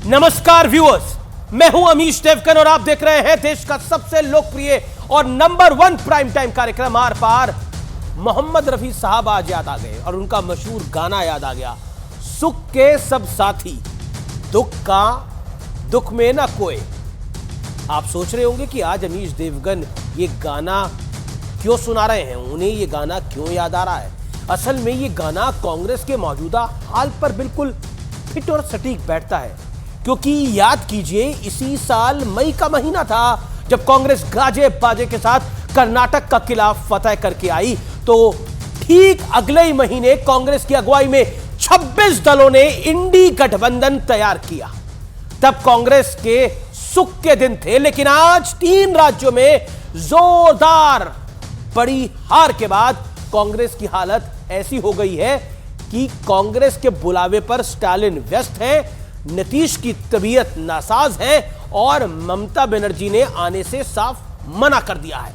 नमस्कार व्यूअर्स, मैं हूं अमीश देवगन और आप देख रहे हैं देश का सबसे लोकप्रिय और नंबर 1 प्राइम टाइम कार्यक्रम आर पार। मोहम्मद रफी साहब आज याद आ गए और उनका मशहूर गाना याद आ गया, सुख के सब साथी दुख में ना कोई। आप सोच रहे होंगे कि आज अमीश देवगन ये गाना क्यों सुना रहे हैं, उन्हें ये गाना क्यों याद आ रहा है। असल में ये गाना कांग्रेस के मौजूदा हाल पर बिल्कुल फिट और सटीक बैठता है, क्योंकि याद कीजिए इसी साल मई का महीना था जब कांग्रेस गाजे बाजे के साथ कर्नाटक का किला फतह करके आई, तो ठीक अगले ही महीने कांग्रेस की अगुवाई में 26 दलों ने इंडी गठबंधन तैयार किया। तब कांग्रेस के सुख के दिन थे, लेकिन आज 3 राज्यों में जोरदार बड़ी हार के बाद कांग्रेस की हालत ऐसी हो गई है कि कांग्रेस के बुलावे पर स्टालिन व्यस्त है, नीतीश की तबीयत नासाज है और ममता बनर्जी ने आने से साफ मना कर दिया है।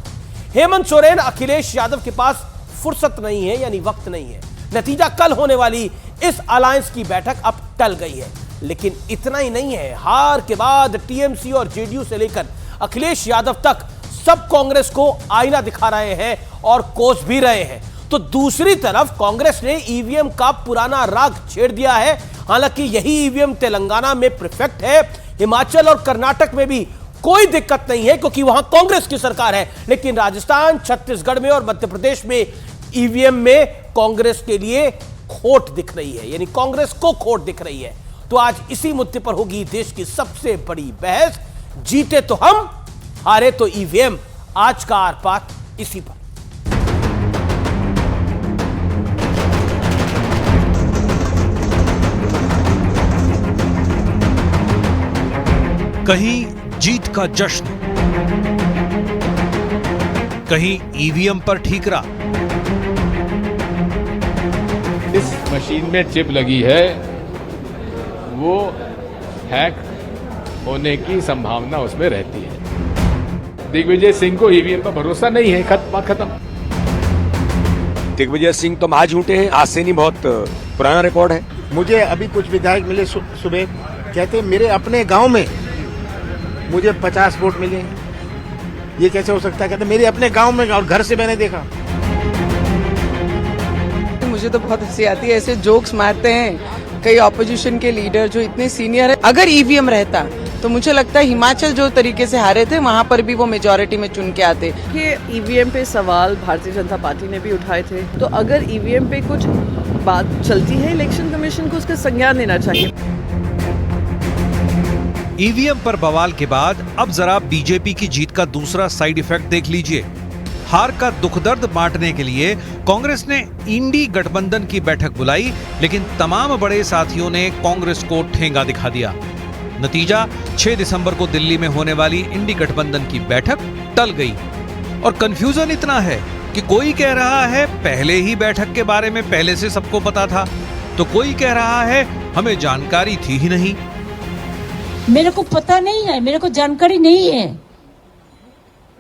हेमंत सोरेन, अखिलेश यादव के पास फुर्सत नहीं है, यानी वक्त नहीं है। नतीजा कल होने वाली इस अलायंस की बैठक अब टल गई है। लेकिन इतना ही नहीं है, हार के बाद टीएमसी और जेडीयू से लेकर अखिलेश यादव तक सब कांग्रेस को आईना दिखा रहे हैं और कोस भी रहे हैं। तो दूसरी तरफ कांग्रेस ने ईवीएम का पुराना राग छेड़ दिया है। हालांकि यही ईवीएम तेलंगाना में परफेक्ट है, हिमाचल और कर्नाटक में भी कोई दिक्कत नहीं है क्योंकि वहां कांग्रेस की सरकार है। लेकिन राजस्थान, छत्तीसगढ़ में और मध्य प्रदेश में ईवीएम में कांग्रेस के लिए खोट दिख रही है, यानी कांग्रेस को खोट दिख रही है। तो आज इसी मुद्दे पर होगी देश की सबसे बड़ी बहस। जीते तो हम, हारे तो ईवीएम। आज का आर पार इसी पर। कहीं जीत का जश्न, कहीं ईवीएम पर ठीकरा। इस मशीन में चिप लगी है, वो हैक होने की संभावना उसमें रहती है। दिग्विजय सिंह को ईवीएम पर भरोसा नहीं है, खत्म। दिग्विजय सिंह तो आज झूठे हैं, आज से नहीं, बहुत पुराना रिकॉर्ड है। मुझे अभी कुछ विधायक मिले सुबह, कहते मेरे अपने गांव में मुझे 50 वोट मिले। ये कैसे हो सकता है? कहते मेरे अपने गांव में और घर से मैंने देखा। मुझे तो बहुत हंसी आती है, ऐसे जोक्स मारते हैं कई ऑपोजिशन के लीडर जो इतने सीनियर है। अगर ईवीएम रहता तो मुझे लगता है हिमाचल जो तरीके से हारे थे वहाँ पर भी वो मेजोरिटी में चुन के आते। ये ईवीएम पे सवाल भारतीय जनता पार्टी ने भी उठाए थे, तो अगर ईवीएम पे कुछ बात चलती है, इलेक्शन कमीशन को उसका संज्ञान लेना चाहिए। ईवीएम पर बवाल के बाद अब जरा बीजेपी की जीत का दूसरा साइड इफेक्ट देख लीजिए। हार का दुख दर्द बांटने के लिए कांग्रेस ने इंडी गठबंधन की बैठक बुलाई, लेकिन तमाम बड़े साथियों ने कांग्रेस को ठेंगा दिखा दिया। नतीजा 6 दिसंबर को दिल्ली में होने वाली इंडी गठबंधन की बैठक टल गई। और कंफ्यूजन इतना है कि कोई कह रहा है पहले ही बैठक के बारे में पहले से सबको पता था, तो कोई कह रहा है हमें जानकारी थी ही नहीं। मेरे को पता नहीं है, मेरे को जानकारी नहीं है,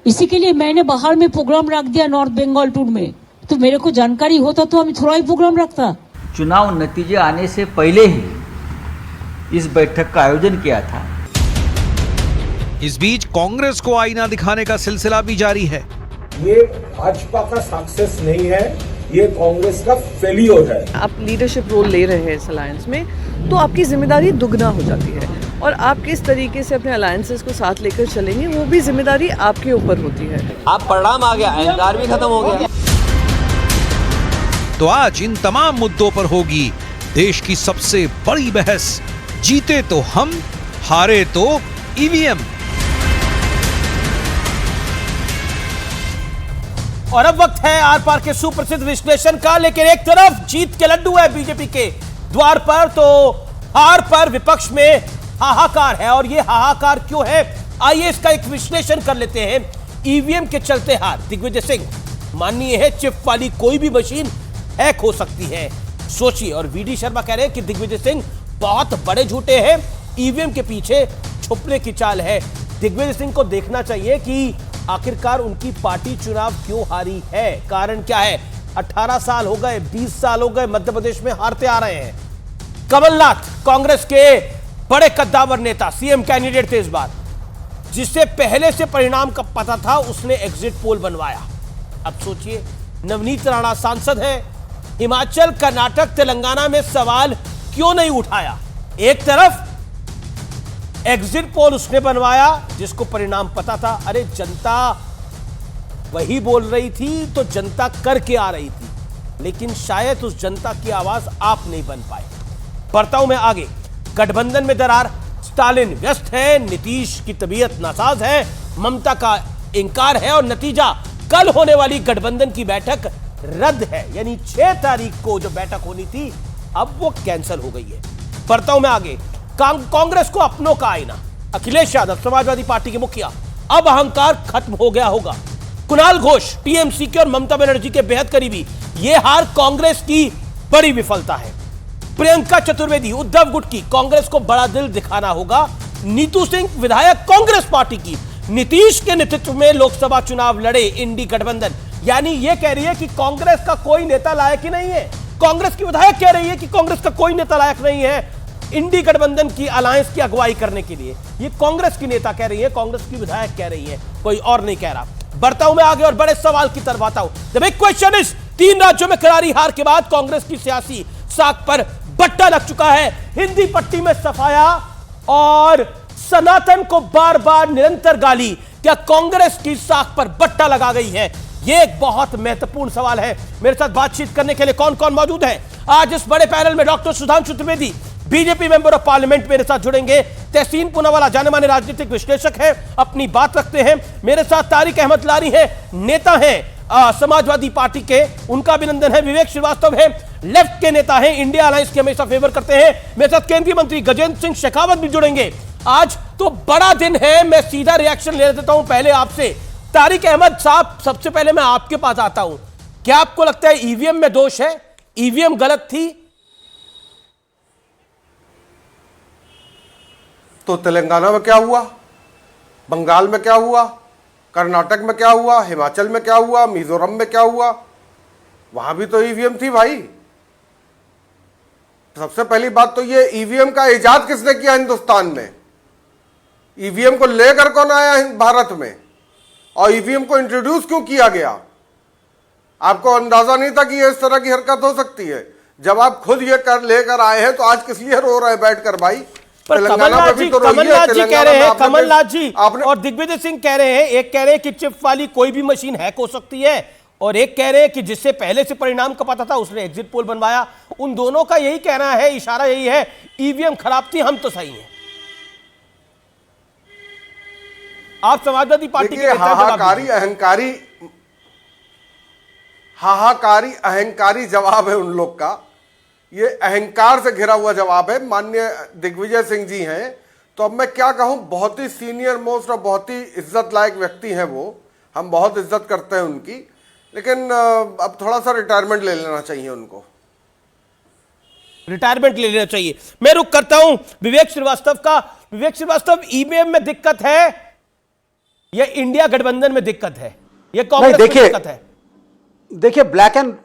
इसी के लिए मैंने बाहर में प्रोग्राम रख दिया नॉर्थ बंगाल टूर में। तो मेरे को जानकारी होता तो हम थोड़ा ही प्रोग्राम रखता। चुनाव नतीजे आने से पहले ही इस बैठक का आयोजन किया था। इस बीच कांग्रेस को आईना दिखाने का सिलसिला भी जारी है। ये भाजपा का सक्सेस नहीं है, ये कांग्रेस का फेलियर है। आप लीडरशिप रोल ले रहे हैं इस अलायंस में, तो आपकी जिम्मेदारी दुगना हो जाती है और आप किस तरीके से अपने अलायंसेस को साथ लेकर चलेंगे, वो भी जिम्मेदारी आपके ऊपर होती है। आप परिणाम आ गया, अहंकार भी खत्म हो गया। तो आज इन तमाम मुद्दों पर होगी देश की सबसे बड़ी बहस। जीते तो हम, हारे तो ईवीएम। और अब वक्त है आर पार के सुप्रसिद्ध विश्लेषण का। लेकिन एक तरफ जीत के लड्डू है बीजेपी के द्वार पर, तो हार पर विपक्ष में हाहाकार है। और ये हाहाकार क्यों है, आइए इसका एक विश्लेषण कर लेते हैं। ईवीएम के चलते हार, दिग्विजय सिंह, माननीय है चिप वाली कोई भी मशीन हैक हो सकती है, सोचिए। और वीडी शर्मा कह रहे हैं कि दिग्विजय सिंह बहुत बड़े झूठे हैं, ईवीएम के पीछे छुपने की चाल है। दिग्विजय सिंह को देखना चाहिए कि आखिरकार उनकी पार्टी चुनाव क्यों हारी है, कारण क्या है। 18 साल हो गए, 20 साल हो गए मध्य प्रदेश में हारते आ रहे हैं। कमलनाथ कांग्रेस के बड़े कद्दावर नेता, सीएम कैंडिडेट थे इस बार, जिसे पहले से परिणाम का पता था, उसने एग्जिट पोल बनवाया। अब सोचिए, नवनीत राणा सांसद है, हिमाचल, कर्नाटक, तेलंगाना में सवाल क्यों नहीं उठाया? एक तरफ एग्जिट पोल उसने बनवाया जिसको परिणाम पता था। अरे जनता वही बोल रही थी तो जनता करके आ रही थी, लेकिन शायद उस जनता की आवाज आप नहीं बन पाए। बढ़ता हूं मैं आगे। गठबंधन में दरार, स्टालिन व्यस्त है, नीतीश की तबीयत नासाज है, ममता का इंकार है और नतीजा कल होने वाली गठबंधन की बैठक रद्द है। यानी 6 तारीख को जो बैठक होनी थी अब वो कैंसिल हो गई है। बढ़ता हूं मैं आगे। कांग्रेस को अपनों का आईना, अखिलेश यादव समाजवादी पार्टी के मुखिया, अब अहंकार खत्म हो गया होगा। कुणाल घोष टीएमसी के और ममता बनर्जी के बेहद करीबी, ये हार कांग्रेस की बड़ी विफलता है। प्रियंका चतुर्वेदी, उद्धव गुट की, कांग्रेस को बड़ा दिल दिखाना होगा। नीतू सिंह विधायक कांग्रेस पार्टी की, नीतीश के नेतृत्व में लोकसभा चुनाव लड़े इंडी गठबंधन, यानी यह कह रही है कि कांग्रेस का कोई नेता लायक ही नहीं है। कांग्रेस की विधायक कह रही है कि कांग्रेस का कोई नेता लायक नहीं है इंडी गठबंधन की अलायंस की अगुवाई करने के लिए। ये कांग्रेस की नेता कह रही है, कांग्रेस की विधायक कह रही है, कोई और नहीं कह रहा। बढ़ता हूं मैं आगे और बड़े सवाल की तरफ आता हूं। द बिग क्वेश्चन इज, 3 राज्यों में करारी हार के बाद कांग्रेस की सियासी साख पर बट्टा लग चुका है। हिंदी पट्टी में सफाया और सनातन को बार बार निरंतर गाली, क्या कांग्रेस की साख पर बट्टा लगा गई है? यह एक बहुत महत्वपूर्ण सवाल है। मेरे साथ बातचीत करने के लिए कौन कौन मौजूद है आज इस बड़े पैनल में? Doctor Sudhanshu Trivedi, BJP member of parliament, मेरे साथ जुड़ेंगे। तहसीन पूनावाला जाने माने राजनीतिक विश्लेषक है, अपनी बात रखते हैं। मेरे साथ तारिक अहमद लारी है, नेता हैं समाजवादी पार्टी के, उनका अभिनंदन है। विवेक श्रीवास्तव है, लेफ्ट के नेता हैं, इंडिया अलायंस के हमेशा फेवर करते हैं। मेरे साथ केंद्रीय मंत्री गजेंद्र सिंह शेखावत भी जुड़ेंगे। आज तो बड़ा दिन है, मैं सीधा रिएक्शन ले देता हूं पहले आपसे। तारिक अहमद साहब, सबसे पहले मैं आपके पास आता हूं। क्या आपको लगता है ईवीएम में दोष है? ईवीएम गलत थी? तो तेलंगाना में क्या हुआ, बंगाल में क्या हुआ, कर्नाटक में क्या हुआ, हिमाचल में क्या हुआ, मिजोरम में क्या हुआ? वहां भी तो ईवीएम थी भाई। सबसे पहली बात तो ये, ईवीएम का इजाद किसने किया हिंदुस्तान में? ईवीएम को लेकर कौन आया भारत में? और ईवीएम को इंट्रोड्यूस क्यों किया गया? आपको अंदाजा नहीं था कि ये इस तरह की हरकत हो सकती है? जब आप खुद ये लेकर आए हैं तो आज किस लिए रो रहे हैं बैठकर भाई? पर कमलनाथ जी कह रहे हैं, कमलनाथ जी और दिग्विजय सिंह कह रहे हैं, एक कह रहे हैं कि चिप वाली कोई भी मशीन हैक हो सकती है, और एक कह रहे हैं कि जिससे पहले से परिणाम का पता था उसने एग्जिट पोल बनवाया। उन दोनों का यही कहना है, इशारा यही है, ईवीएम खराब थी, हम तो सही हैं। आप समाजवादी पार्टी के हाहाकारी अहंकारी जवाब है उन लोग का। ये अहंकार से घिरा हुआ जवाब है। माननीय दिग्विजय सिंह जी हैं, तो अब मैं क्या कहूं, बहुत ही सीनियर मोस्ट और बहुत ही इज्जत लायक व्यक्ति हैं वो, हम बहुत इज्जत करते हैं उनकी, लेकिन अब थोड़ा सा रिटायरमेंट ले लेना चाहिए उनको। रिटायरमेंट ले लेना चाहिए। मैं रुक करता हूं विवेक श्रीवास्तव का। विवेक श्रीवास्तव, ईवीएम में दिक्कत है या इंडिया गठबंधन में दिक्कत है? यह कांग्रेस में दिक्कत है? देखिए, ब्लैक एंड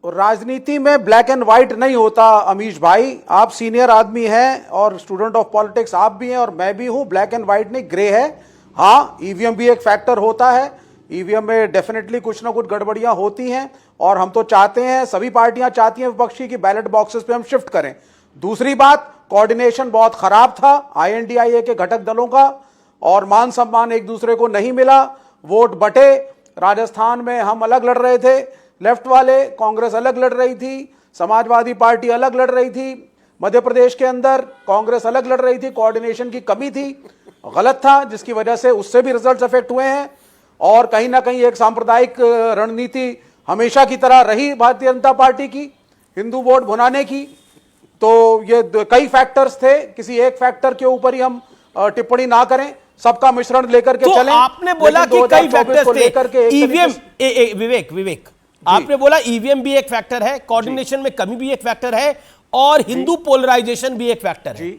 राजनीति में ब्लैक एंड व्हाइट नहीं होता अमीश भाई। आप सीनियर आदमी हैं और स्टूडेंट ऑफ पॉलिटिक्स आप भी हैं और मैं भी हूं। ब्लैक एंड व्हाइट नहीं, ग्रे है। हाँ, ईवीएम भी एक फैक्टर होता है। ईवीएम में डेफिनेटली कुछ ना कुछ गड़बड़ियां होती हैं और हम तो चाहते हैं, सभी पार्टियां चाहती हैं विपक्षी की बैलेट बॉक्सेस पे हम शिफ्ट करें। दूसरी बात, कोऑर्डिनेशन बहुत खराब था INDIA के घटक दलों का और मान सम्मान एक दूसरे को नहीं मिला, वोट बटे। राजस्थान में हम अलग लड़ रहे थे, लेफ्ट वाले, कांग्रेस अलग लड़ रही थी, समाजवादी पार्टी अलग लड़ रही थी, मध्य प्रदेश के अंदर कांग्रेस अलग लड़ रही थी। कोऑर्डिनेशन की कमी थी, गलत था, जिसकी वजह से उससे भी रिजल्ट्स अफेक्ट हुए हैं। और कहीं ना कहीं एक सांप्रदायिक रणनीति हमेशा की तरह रही भारतीय जनता पार्टी की, हिंदू वोट भुनाने की। तो ये कई फैक्टर्स थे, किसी एक फैक्टर के ऊपर ही हम टिप्पणी ना करें, सबका मिश्रण लेकर के चलें। आपने बोला कि कई फैक्टर्स थे ईवीएम। विवेक आपने बोला ईवीएम भी एक फैक्टर है, कोऑर्डिनेशन में कमी भी एक फैक्टर है और हिंदू पोलराइजेशन भी एक फैक्टर है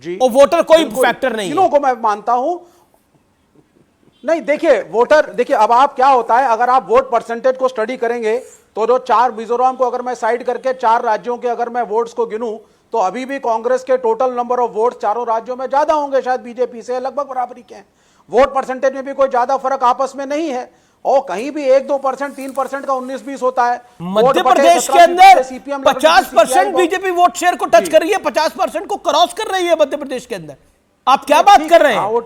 जी। और वोटर कोई फैक्टर नहीं है। तीनों को मैं मानता हूं। नहीं, देखिए वोटर, देखिए अब आप क्या होता है, अगर आप वोट परसेंटेज को स्टडी करेंगे तो जो 4 मिजोरम को अगर मैं साइड करके 4 राज्यों के अगर मैं वोट्स को गिनूं तो अभी भी कांग्रेस के टोटल नंबर ऑफ वोट चारों राज्यों में ज्यादा होंगे, शायद बीजेपी से लगभग बराबरी के हैं। वोट परसेंटेज में भी कोई ज्यादा फर्क आपस में नहीं है, और कहीं भी 1-2%, 3% का 19-20 होता है। मध्य प्रदेश के अंदर 50% बीजेपी वोट शेयर को टच कर रही है, 50% को क्रॉस कर रही है मध्य प्रदेश के अंदर। आप क्या बात कर रहे हैं? वो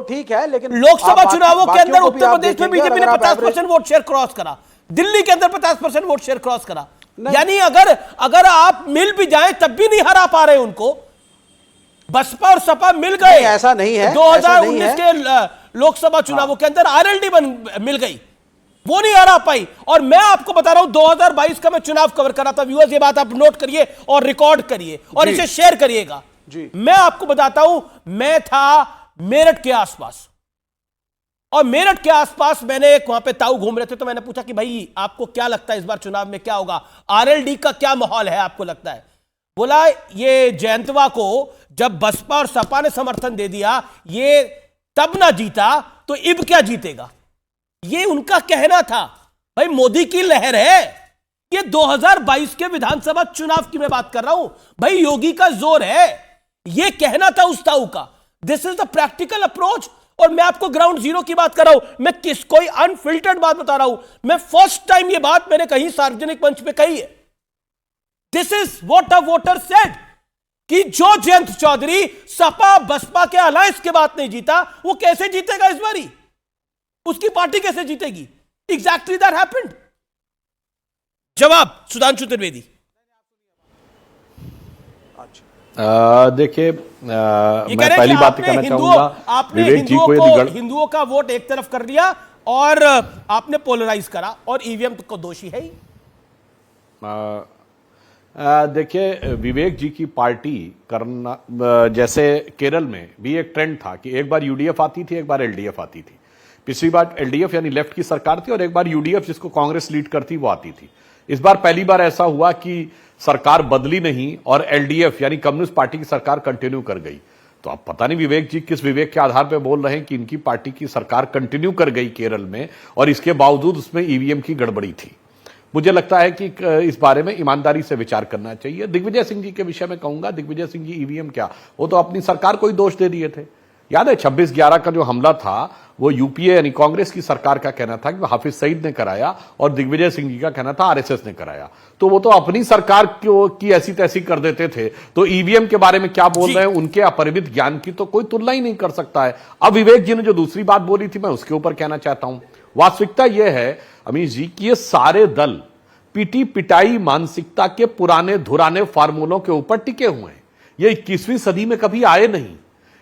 ठीक है, लेकिन लोकसभा चुनावों के अंदर उत्तर प्रदेश में बीजेपी ने 50% वोट शेयर क्रॉस करा, दिल्ली के अंदर 50% वोट शेयर क्रॉस करा। यानी अगर आप मिल भी जाएं तब भी नहीं हरा पा रहे उनको। बसपा और सपा मिल गए, ऐसा नहीं है। 2019 के लोकसभा चुनावों के अंदर आरएलडी मिल गई, वो नहीं हरा पाई। और मैं आपको बता रहा हूं 2022 का मैं चुनाव कवर कर रहा था। व्यूअर्स, ये बात आप नोट करिए और रिकॉर्ड करिए और इसे शेयर करिएगा। मैं आपको बताता हूं, मैं था मेरठ के आसपास, और मेरठ के आसपास मैंने वहां पे ताऊ घूम रहे थे, तो मैंने पूछा कि भाई आपको क्या लगता है इस बार चुनाव में क्या होगा, आरएलडी का क्या माहौल है आपको लगता है? बोला ये जयंतवा को जब बसपा और सपा ने समर्थन दे दिया, ये तब ना जीता तो इब क्या जीतेगा, ये उनका कहना था। भाई मोदी की लहर है, ये 2022 के विधानसभा चुनाव की मैं बात कर रहा हूं। भाई योगी का जोर है, ये कहना था उस ताऊ का। This is the practical approach. और मैं आपको ग्राउंड जीरो की बात कर रहा हूं, मैं कोई अनफिल्टर्ड बात बता रहा हूं। मैं फर्स्ट टाइम ये बात मैंने कहीं सार्वजनिक मंच पे कही है। This is what a voter said कि जो जयंत चौधरी सपा बसपा के अलायंस के बाद नहीं जीता, वो कैसे जीतेगा इस बारी? उसकी पार्टी कैसे जीतेगी? Exactly that happened. जवाब सुधांशु त्रिवेदी। देखिए, मैं पहली बात कहना चाहूंगा, आपने हिंदुओं का वोट एक तरफ कर दिया और आपने पोलराइज करा, और ईवीएम को दोषी है ही। देखिए, विवेक जी की पार्टी करना, जैसे केरल में भी एक ट्रेंड था कि एक बार यूडीएफ आती थी, एक बार एलडीएफ आती थी। पिछली बार एलडीएफ यानी लेफ्ट की सरकार थी, और एक बार यूडीएफ जिसको कांग्रेस लीड करती वो आती थी। इस बार पहली बार ऐसा हुआ कि सरकार बदली नहीं और एलडीएफ यानी कम्युनिस्ट पार्टी की सरकार कंटिन्यू कर गई। तो अब पता नहीं विवेक जी किस विवेक के आधार पर बोल रहे हैं कि इनकी पार्टी की सरकार कंटिन्यू कर गई केरल में, और इसके बावजूद उसमें ईवीएम की गड़बड़ी थी। मुझे लगता है कि इस बारे में ईमानदारी से विचार करना चाहिए। दिग्विजय सिंह जी के विषय में कहूंगा, दिग्विजय सिंह जी ईवीएम क्या, वो तो अपनी सरकार को ही दोष दे दिए थे। याद है 26/11 का जो हमला था, वो यूपीए यानी कांग्रेस की सरकार का कहना था कि हाफिज सईद ने कराया, और दिग्विजय सिंह जी का कहना था आरएसएस ने कराया। तो वो तो अपनी सरकार की ऐसी तैसी कर देते थे। तो ईवीएम के बारे में क्या बोल रहे हैं, उनके अपरिमित ज्ञान की तो कोई तुलना ही नहीं कर सकता है। अब विवेक जी ने जो दूसरी बात बोली थी, मैं उसके ऊपर कहना चाहता हूं। वास्तविकता यह है अमीश जी कि ये सारे दल पिटी पिटाई मानसिकता के पुराने धुराने फार्मूलों के ऊपर टिके हुए हैं। ये 21वीं सदी में कभी आए नहीं।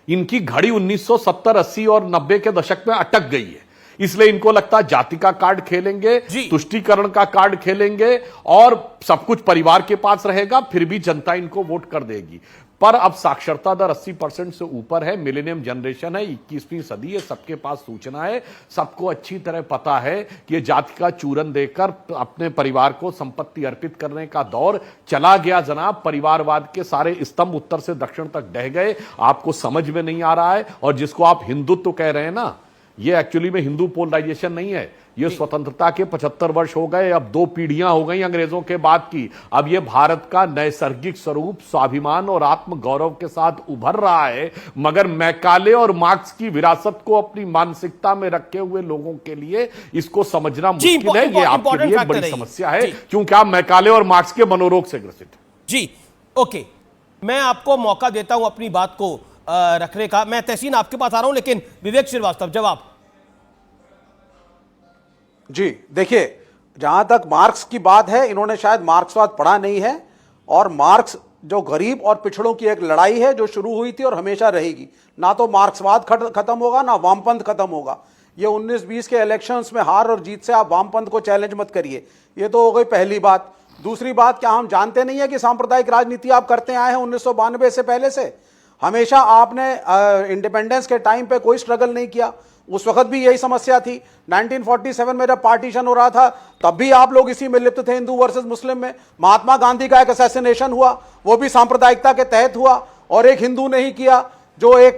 इनकी घड़ी 1970, 80 और 90 के दशक में अटक गई है। इसलिए इनको लगता है जाति का कार्ड खेलेंगे, तुष्टीकरण का कार्ड खेलेंगे, और सब कुछ परिवार के पास रहेगा, फिर भी जनता इनको वोट कर देगी। पर अब साक्षरता दर 80% से ऊपर है, मिलेनियम जनरेशन है, 21वीं सदी है, सबके पास सूचना है, सबको अच्छी तरह पता है कि ये जाति का चूरन देकर अपने परिवार को संपत्ति अर्पित करने का दौर चला गया जनाब। परिवारवाद के सारे स्तंभ उत्तर से दक्षिण तक ढह गए, आपको समझ में नहीं आ रहा है। और जिसको आप हिंदुत्व कह रहे हैं ना, ये एक्चुअली में हिंदू पोलराइजेशन नहीं है। ये स्वतंत्रता के 75 वर्ष हो गए, अब 2 पीढ़ियां हो गई अंग्रेजों के बाद की। अब ये भारत का नैसर्गिक स्वरूप स्वाभिमान और आत्मगौरव के साथ उभर रहा है। मगर मैकाले और मार्क्स की विरासत को अपनी मानसिकता में रखे हुए लोगों के लिए इसको समझना मुश्किल है। ये आपके लिए एक बड़ी समस्या है, क्योंकि आप मैकाले और मार्क्स के मनोरोग से ग्रसित हैं। जी ओके, मैं आपको मौका देता हूं अपनी बात को रखने का। मैं तहसीन आपके पास आ रहा हूं, लेकिन विवेक श्रीवास्तव जवाब। जी देखिए, जहां तक मार्क्स की बात है, इन्होंने शायद मार्क्सवाद पढ़ा नहीं है। और मार्क्स जो गरीब और पिछड़ों की एक लड़ाई है जो शुरू हुई थी और हमेशा रहेगी। ना तो मार्क्सवाद खत्म होगा, ना वामपंथ खत्म होगा। ये 19-20 के इलेक्शंस में हार और जीत से आप वामपंथ को चैलेंज मत करिए। ये तो हो गई पहली बात। दूसरी बात, क्या हम जानते नहीं है कि सांप्रदायिक राजनीति आप करते आए हैं 1992 से पहले से? हमेशा आपने इंडिपेंडेंस के टाइम पे कोई स्ट्रगल नहीं किया, उस वक्त भी यही समस्या थी। 1947 में जब पार्टीशन हो रहा था, तब भी आप लोग इसी में लिप्त थे, हिंदू वर्सेस मुस्लिम में। महात्मा गांधी का एक असैसिनेशन हुआ, वो भी सांप्रदायिकता के तहत हुआ, और एक हिंदू ने ही किया, जो एक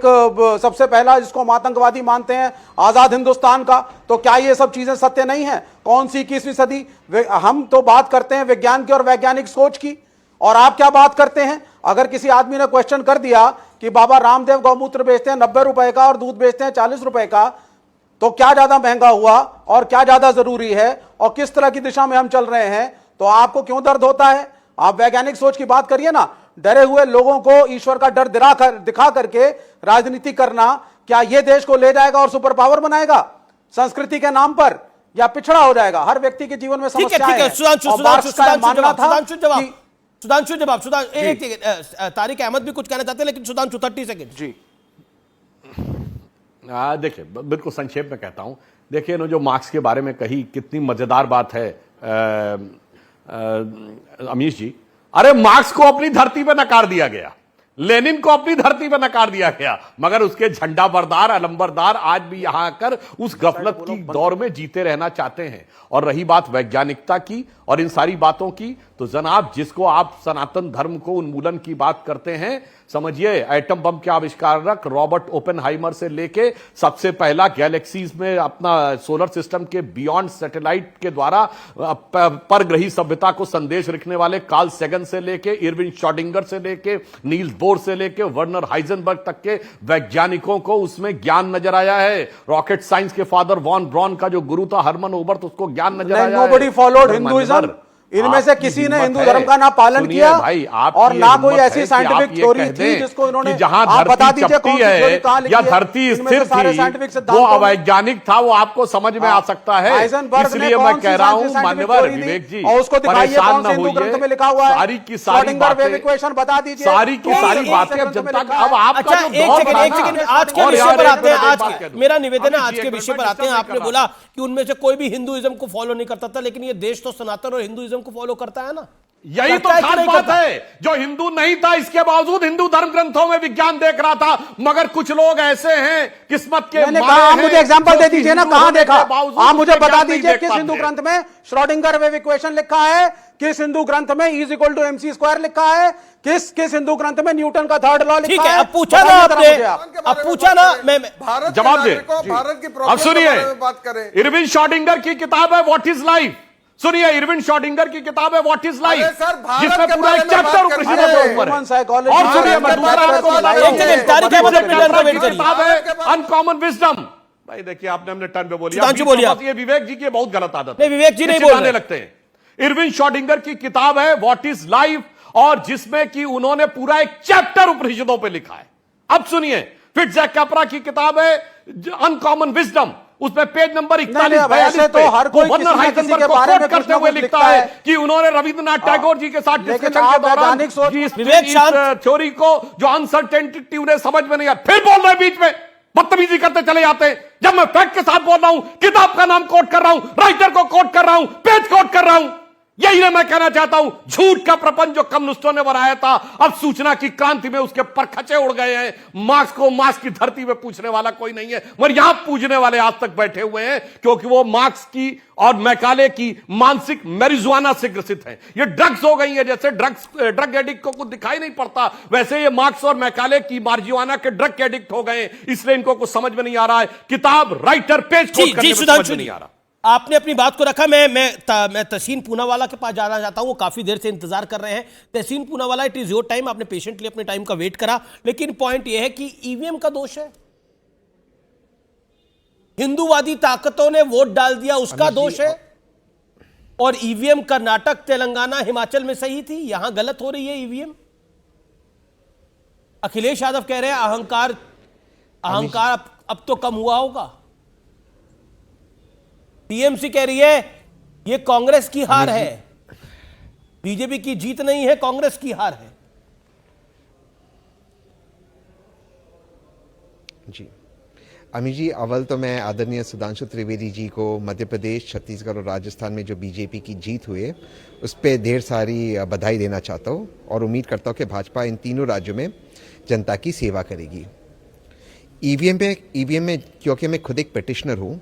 सबसे पहला जिसको हम आतंकवादी मानते हैं, आजाद हिंदुस्तान का। तो क्या ये सब चीजें सत्य नहीं है? कौन सी 21वीं सदी? हम तो बात करते हैं विज्ञान की और वैज्ञानिक सोच की, और आप क्या बात करते हैं? अगर किसी आदमी ने क्वेश्चन कर दिया कि बाबा रामदेव गौमूत्र बेचते हैं 90 रुपए का और दूध बेचते हैं 40 रुपए का, तो क्या ज्यादा महंगा हुआ और क्या ज्यादा जरूरी है और किस तरह की दिशा में हम चल रहे हैं, तो आपको क्यों दर्द होता है? आप वैज्ञानिक सोच की बात करिए ना। डरे हुए लोगों को ईश्वर का डर दिखा करके राजनीति करना, क्या यह देश को ले जाएगा और सुपर पावर बनाएगा संस्कृति के नाम पर, या पिछड़ा हो जाएगा? हर व्यक्ति के जीवन में समस्याएं हैं। सुधांशु जवाब तारिक अहमद भी कुछ कहना चाहते हैं, लेकिन सुधांशु 30 सेकंड। जी देखिए, बिल्कुल संक्षेप में कहता हूं। देखिए, जो मार्क्स के बारे में कही, कितनी मजेदार बात है अमीश जी। अरे मार्क्स को अपनी धरती पे नकार दिया गया, लेनिन को अपनी धरती पे नकार दिया गया, मगर उसके झंडा बरदार अलंबरदार आज भी यहां आकर उस गफलत की दौर में जीते रहना चाहते हैं। और रही बात वैज्ञानिकता की और इन सारी बातों की, तो जनाब जिसको आप सनातन धर्म को उन्मूलन की बात करते हैं, समझिए एटम बम के आविष्कारक रॉबर्ट ओपेनहाइमर से लेके सबसे पहला गैलेक्सीज में अपना सोलर सिस्टम के बियॉन्ड सैटेलाइट के द्वारा परग्रही सभ्यता को संदेश रखने वाले कार्ल सेगन से लेके इरविन श्रोडिंगर से लेके नील्स बोर से लेके वर्नर हाइजेनबर्ग तक के वैज्ञानिकों को उसमें ज्ञान नजर आया है। रॉकेट साइंस के फादर वॉन ब्रॉन का जो गुरु था हरमन ओबर्ट, उसको ज्ञान नजर आया है। Nobody followed Hinduism. इनमें से किसी ने हिंदू धर्म का ना पालन किया भाई, और ना कोई ऐसी साइंटिफिक थ्योरी थी जिसको इन्होंने, जहां आप बता दीजिए कौन सी थ्योरी कहां लिखी या है? धरती स्थिर थी, वो अवैज्ञानिक था, वो आपको समझ में आ सकता है। इसलिए मैं कह रहा हूं मान्यवर विवेक जी, और उसको दिखाइए कौन से हिंदू ग्रंथ में लिखा हुआ है। सारी की सारी बातें इक्वेशन बता दीजिए, सारी की सारी बातें अब जनता, अब आपका जो एक सेकंड आज के विषय पर आते हैं। मेरा निवेदन है आज के विषय पर आते हैं। आपने बोला कि उनमें से कोई भी हिंदुइज्म को फॉलो नहीं करता था, लेकिन ये देश तो सनातन और हिंदुइज्म को फॉलो करता है ना। यही तो खास बात है, जो हिंदू नहीं था इसके बावजूद हिंदू धर्म ग्रंथों में विज्ञान देख रहा था। मगर कुछ लोग ऐसे हैं किस्मत के मारे हैं। आप मुझे एग्जांपल दे दीजिए ना, कहां देखा? आप मुझे बता दीजिए किस हिंदू ग्रंथ में श्रोडिंगर वेव इक्वेशन लिखा है, किस हिंदू ग्रंथ में E = mc² लिखा है, किस हिंदू ग्रंथ में न्यूटन का थर्ड लॉ लिखा है? अब पूछा ना आपने, अब पूछा ना, मैं जवाब दे। भारत की अब सुनिए, बात करें। इरविन श्रोडिंगर की किताब है व्हाट इज लाइफ। सुनिए, इरविन श्रोडिंगर की किताब है व्हाट इज लाइफ, जिसमें पूरा एक चैप्टर उपनिषदों के ऊपर है। और सुनिए, मैं दूसरा आपको किताब है अनकॉमन विजडम। भाई देखिए, आपने हमने टर्न पे बोली, ये विवेक जी की बहुत गलत आदत है। विवेक जी नहीं बोलने लगते हैं। इरविन श्रोडिंगर की किताब है व्हाट इज लाइफ, और जिसमें कि उन्होंने पूरा एक चैप्टर उपनिषदों पे लिखा है। अब सुनिए, फिट्जैक कैपरा की किताब है अनकॉमन विजडम, उसमें पेज नंबर 41-42 तो हर कोई वर्नर हाइजेनबर्ग को कोट करते हुए लिखता है कि उन्होंने रविंद्रनाथ टैगोर जी के साथ डिस्कशन के दौरान इस थ्योरी को जो अनसर्टेनिटी उन्हें समझ में नहीं आया, फिर बोल रहे बीच में बदतमीजी करते चले जाते हैं। जब मैं फैक्ट के साथ बोल रहा हूं, किताब का नाम कोट कर रहा हूं, राइटर को कोट कर रहा हूं, पेज कोट कर रहा हूं, यही ना मैं कहना चाहता हूं। झूठ का प्रपंच जो कम्युनिस्टों ने बनाया था, अब सूचना की क्रांति में उसके परखचे उड़ गए हैं। मार्क्स को मार्क्स की धरती में पूछने वाला कोई नहीं है, मगर यहां पूछने वाले आज तक बैठे हुए हैं, क्योंकि वो मार्क्स की और मैकाले की मानसिक मैरिजुआना से ग्रसित है। ये ड्रग्स हो गई है, जैसे ड्रग एडिक्ट को कुछ दिखाई नहीं पड़ता, वैसे ये मार्क्स और मैकाले की मारिजुआना के ड्रग एडिक्ट हो गए, इसलिए इनको कुछ समझ में नहीं आ रहा है। किताब राइटर पेज कोट करने में समझ में नहीं आ रहा। आपने अपनी बात को रखा। मैं तहसीन पूनावाला के पास जाना चाहता हूं, वो काफी देर से इंतजार कर रहे हैं। Tehseen Poonawalla, it is your time. आपने पेशेंटली अपने टाइम का वेट करा, लेकिन पॉइंट यह है कि ईवीएम का दोष है, हिंदूवादी ताकतों ने वोट डाल दिया उसका दोष है, और ईवीएम कर्नाटक, तेलंगाना, हिमाचल में सही थी, यहां गलत हो रही है ईवीएम। अखिलेश यादव कह रहे हैं अहंकार अब तो कम हुआ होगा। टीएमसी कह रही है ये कांग्रेस की हार है, बीजेपी की जीत नहीं है, कांग्रेस की हार है। जी अमित जी, अव्वल तो मैं आदरणीय सुधांशु त्रिवेदी जी को मध्य प्रदेश, छत्तीसगढ़ और राजस्थान में जो बीजेपी की जीत हुई है उस पर ढेर सारी बधाई देना चाहता हूँ, और उम्मीद करता हूँ कि भाजपा इन तीनों राज्यों में जनता की सेवा करेगी। ईवीएम में क्योंकि मैं खुद एक पिटिशनर हूँ,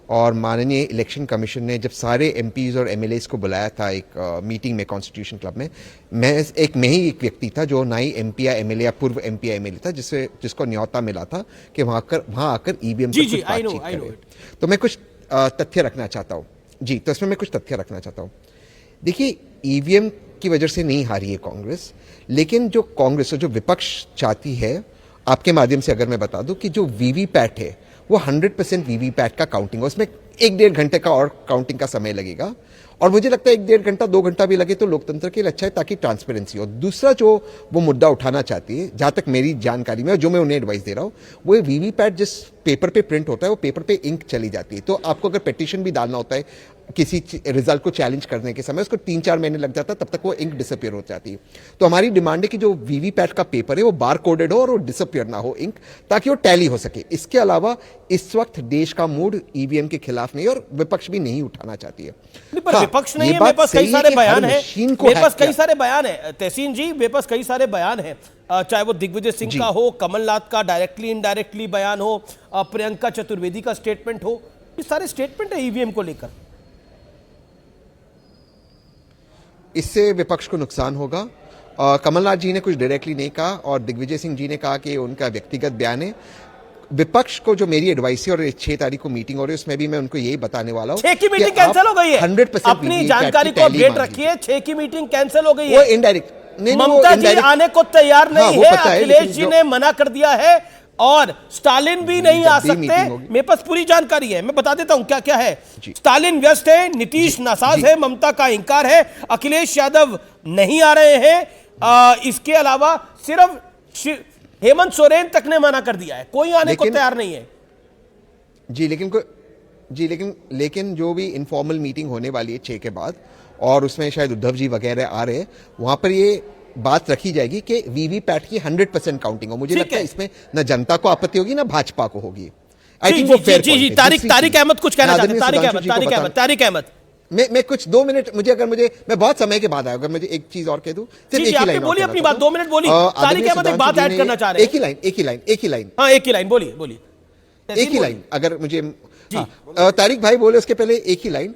और माननीय इलेक्शन कमीशन ने जब सारे एमपीज और एमएलएस को बुलाया था एक मीटिंग में कॉन्स्टिट्यूशन क्लब में, मैं ही एक व्यक्ति था जो ना ही एमपी या एमएलए या पूर्व एमपी या एमएलए था जिसको न्योता मिला था कि वहाँ आकर ईवीएम पर कुछ बातचीत करें। तो मैं कुछ तथ्य रखना चाहता हूँ। जी, तो इसमें मैं कुछ तथ्य रखना चाहता हूँ। देखिए, ईवीएम की वजह से नहीं हारी है कांग्रेस, लेकिन जो कांग्रेस और जो विपक्ष चाहती है, आपके माध्यम से अगर मैं बता दूं कि जो वीवीपैट है वो 100% वीवीपैट का काउंटिंग है, उसमें 1-1.5 घंटे का और काउंटिंग का समय लगेगा, और मुझे लगता है 1-1.5 घंटा 2 घंटा भी लगे तो लोकतंत्र के लिए अच्छा है, ताकि ट्रांसपेरेंसी हो। दूसरा जो वो मुद्दा उठाना चाहती है, जहां तक मेरी जानकारी में, जो मैं उन्हें एडवाइस दे रहा हूं, वो वीवीपैट जिस पेपर पे प्रिंट होता है वो पेपर पे इंक चली जाती है, तो आपको अगर पिटीशन भी डालना होता है किसी रिजल्ट को चैलेंज करने के समय, उसको 3-4 महीने लग जाता है, तब तक वो इंक डिसअपियर हो जाती है। तो हमारी डिमांड है कि जो वीवीपैट का पेपर है वो बार कोडेड हो और वो डिसअपियर ना हो इंक, ताकि वो टैली हो सके। इसके अलावा इस वक्त देश का मूड ईवीएम के खिलाफ नहीं, और विपक्ष भी नहीं उठाना चाहती है। पर विपक्ष नहीं है, मेरे पास कई सारे बयान है, मेरे पास कई सारे बयान है तहसीन जी, मेरे पास कई सारे बयान है, चाहे वो दिग्विजय सिंह का हो, कमलनाथ का डायरेक्टली इनडायरेक्टली बयान हो, प्रियंका चतुर्वेदी का स्टेटमेंट हो, ये सारे स्टेटमेंट है ईवीएम को लेकर। इससे विपक्ष को नुकसान होगा। कमलनाथ जी ने कुछ डायरेक्टली नहीं कहा और दिग्विजय सिंह जी ने कहा कि उनका व्यक्तिगत बयान है। विपक्ष को जो मेरी एडवाइस है, और 6 तारीख को मीटिंग हो रही है, उसमें भी मैं उनको यही बताने वाला हूं 6 की मीटिंग कैंसिल हो गई है, 100% अपनी जानकारी को अपडेट रखिए, 6 की मीटिंग कैंसिल हो गई है। वो इनडायरेक्ट, ममता जी आने को तैयार नहीं है, अखिलेश जी ने मना कर दिया है, और स्टालिन भी नहीं आ सकते। मेरे पास पूरी जानकारी है, मैं बता देता हूं क्या क्या है। स्टालिन व्यस्त है, नीतीश नासाज है, ममता का इंकार है, अखिलेश यादव नहीं आ रहे हैं, इसके अलावा सिर्फ हेमंत सोरेन तक ने मना कर दिया है, कोई आने को तैयार नहीं है। लेकिन जो भी इनफॉर्मल मीटिंग होने वाली है 6 के बाद, और उसमें शायद उद्धव जी वगैरह आ रहे हैं, वहां पर ये बात रखी जाएगी कि वीवीपैट की 100% काउंटिंग हो। मुझे लगता है इसमें न जनता को आपत्ति होगी, ना भाजपा को होगी। आई थिंक वो फेयर जी, तारिक अहमद कुछ कहना चाहते हैं। तारिक अहमद मैं कुछ 2 मिनट, मैं बहुत समय के बाद आया, अगर मुझे एक चीज और कह दूं, सिर्फ एक ही लाइन बोलिए, अपनी बात 2 मिनट बोलिए। तारिक अहमद एक बात ऐड करना चाह रहे हैं। एक ही लाइन हाँ, एक ही लाइन बोलिए। एक ही लाइन, अगर मुझे तारिक भाई बोले उसके पहले एक ही लाइन,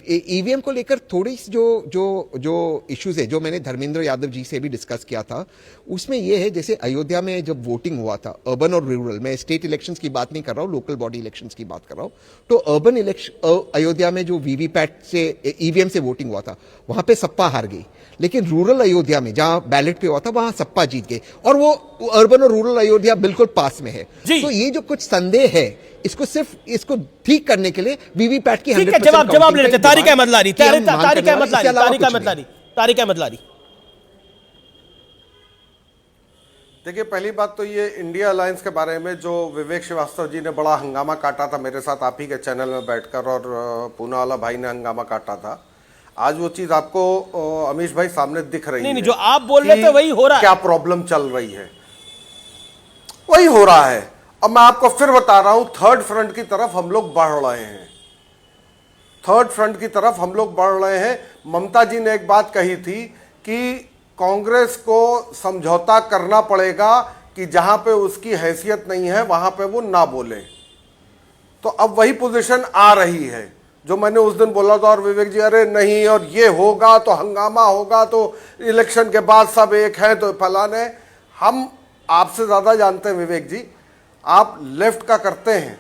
ईवीएम को लेकर थोड़ी सी जो इश्यूज है, जो मैंने धर्मेंद्र यादव जी से भी डिस्कस किया था, उसमें यह है, जैसे अयोध्या में जब वोटिंग हुआ था, अर्बन और रूरल, मैं स्टेट इलेक्शंस की बात नहीं कर रहा हूं, लोकल बॉडी इलेक्शंस की बात कर रहा हूं, तो अर्बन इलेक्शन अयोध्या में जो वीवीपैट से ईवीएम से वोटिंग हुआ था, वहां पे सपा हार गई, लेकिन रूरल अयोध्या में जहां बैलेट पे हुआ था वहां सपा जीत गए, और वो अर्बन और रूरल अयोध्या बिल्कुल पास में है। तो ये जो कुछ संदेह है, इसको ठीक करने के लिए वीवीपैट की 100% जवाब ले लेते। तारिक अहमद लारी। देखिए, पहली बात तो ये इंडिया अलायंस के बारे में जो विवेक श्रीवास्तव जी ने बड़ा हंगामा काटा था मेरे साथ आप ही के चैनल में बैठकर, और पूना वाला भाई ने हंगामा काटा था, आज वो चीज आपको अमीश भाई सामने दिख रही है। नहीं, जो आप बोल रहे थे वही हो रहा है। क्या प्रॉब्लम चल रही है, वही हो रहा है। अब मैं आपको फिर बता रहा हूं, थर्ड फ्रंट की तरफ हम लोग बढ़ रहे हैं, थर्ड फ्रंट की तरफ हम लोग बढ़ रहे हैं। ममता जी ने एक बात कही थी कि कांग्रेस को समझौता करना पड़ेगा कि जहां पे उसकी हैसियत नहीं है वहां पे वो ना बोले, तो अब वही पोजीशन आ रही है जो मैंने उस दिन बोला था। और विवेक जी, अरे नहीं, और ये होगा तो हंगामा होगा, तो इलेक्शन के बाद सब एक है, तो फलाने। हम आपसे ज्यादा जानते हैं विवेक जी, आप लेफ्ट का करते हैं,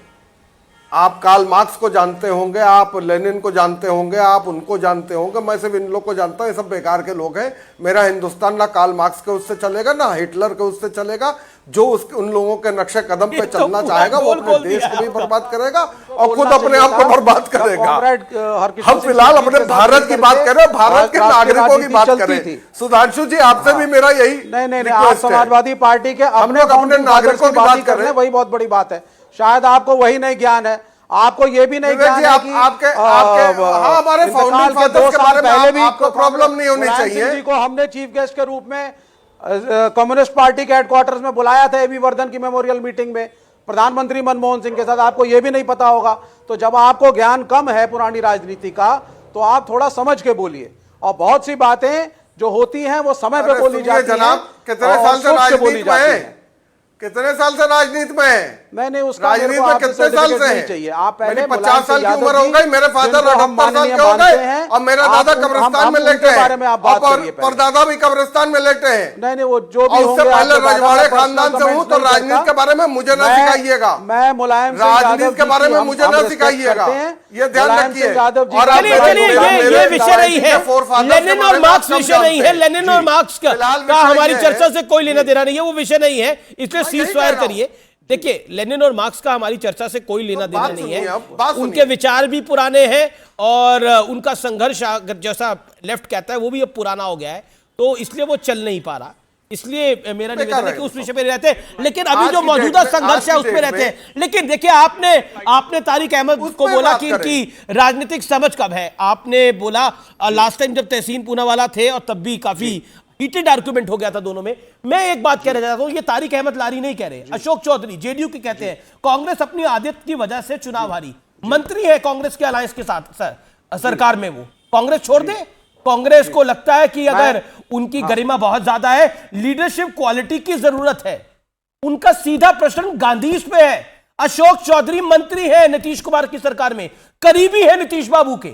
आप कार्ल मार्क्स को जानते होंगे, आप लेनिन को जानते होंगे, आप उनको जानते होंगे, मैं सिर्फ इन लोग को जानता हूं, ये सब बेकार के लोग हैं। मेरा हिंदुस्तान ना कार्ल मार्क्स के उससे चलेगा, ना हिटलर के उससे चलेगा। जो उन लोगों के नक्शे कदम पे चलना चाहेगा वो अपने देश को भी बर्बाद करेगा और खुद अपने आप को बर्बाद करेगा। हम फिलहाल अपने भारत की बात करें, भारत के नागरिकों की बात करें। सुधांशु जी, आपसे भी मेरा यही नहीं, आप समाजवादी पार्टी के अपने नागरिकों की बात कर रहे हैं, वही बहुत बड़ी बात है। शायद आपको वही नहीं ज्ञान है, आपको ये भी नहीं ज्ञान है कि हमारे फाउंडिंग फादर्स के बारे में पहले भी आपको प्रॉब्लम नहीं होनी चाहिए। जी को हमने चीफ गेस्ट के रूप में कम्युनिस्ट पार्टी के हेडक्वार्टर्स में बुलाया था एबी वर्धन की मेमोरियल मीटिंग में, प्रधानमंत्री मनमोहन सिंह के साथ। आपको यह भी नहीं पता होगा। तो जब आपको ज्ञान कम है पुरानी राजनीति का, तो आप थोड़ा समझ के बोलिए, और बहुत सी बातें जो होती हैं वो समय पे बोली जाती हैं। जनाब, कितने साल से राजनीति में है? कितने साल से राजनीति में है? मैंने उसका राजनीति में कितने साल से है? चाहिए आप पहले 50 साल की उम्र हो गई, मेरे फादर 78 साल के हो गए, और मेरा दादा कब्रिस्तान में लेटे हैं, और दादा भी कब्रिस्तान में लेटे हैं। नहीं, वो जो भी उससे पहले रजवाड़े खानदान से हूँ, तो राजनीति के बारे में मुझे ना सिखाइएगा। मैं मुलायम राजनीति के बारे में मुझे ना सिखाइएगा। ये ध्यान मुलायम रखिए। सिंह यादव जी और का आप चलिए चलिए ये विषय नहीं है, लेनिन और मार्क्स विषय नहीं है, लेनिन और मार्क्स का हमारी चर्चा से कोई लेना देना नहीं है, वो विषय नहीं है, इसलिए सीज फायर करिए। देखिए, लेनिन और मार्क्स का हमारी चर्चा से कोई लेना देना नहीं है, उनके विचार भी पुराने हैं और उनका संघर्ष जैसा लेफ्ट कहता है वो भी अब पुराना हो गया है, तो इसलिए वो चल नहीं पा रहा, इसलिए मेरा निवेदन है कि उस विषय पे रहते हैं, लेकिन अभी जो मौजूदा संघर्ष है उसमें रहते हैं। लेकिन देखिए, आपने तारिक अहमद को बोला कि इनकी राजनीतिक समझ कब है, आपने बोला लास्ट टाइम जब तहसीन पूनावाला थे और तब भी काफी हीटेड आर्गुमेंट हो गया था दोनों में। मैं एक बात कहना चाहता हूं, ये तारिक अहमद लारी नहीं कह रहे, अशोक चौधरी जेडीयू के कहते हैं कांग्रेस अपनी आदत की वजह से चुनाव हारी, मंत्री है कांग्रेस के अलायंस के साथ सरकार में, वो कांग्रेस छोड़ दे। कांग्रेस को लगता है कि अगर उनकी गरिमा बहुत ज्यादा है, लीडरशिप क्वालिटी की जरूरत है। उनका सीधा प्रश्न गांधी पे है। अशोक चौधरी मंत्री है नीतीश कुमार की सरकार में, करीबी है नीतीश बाबू के,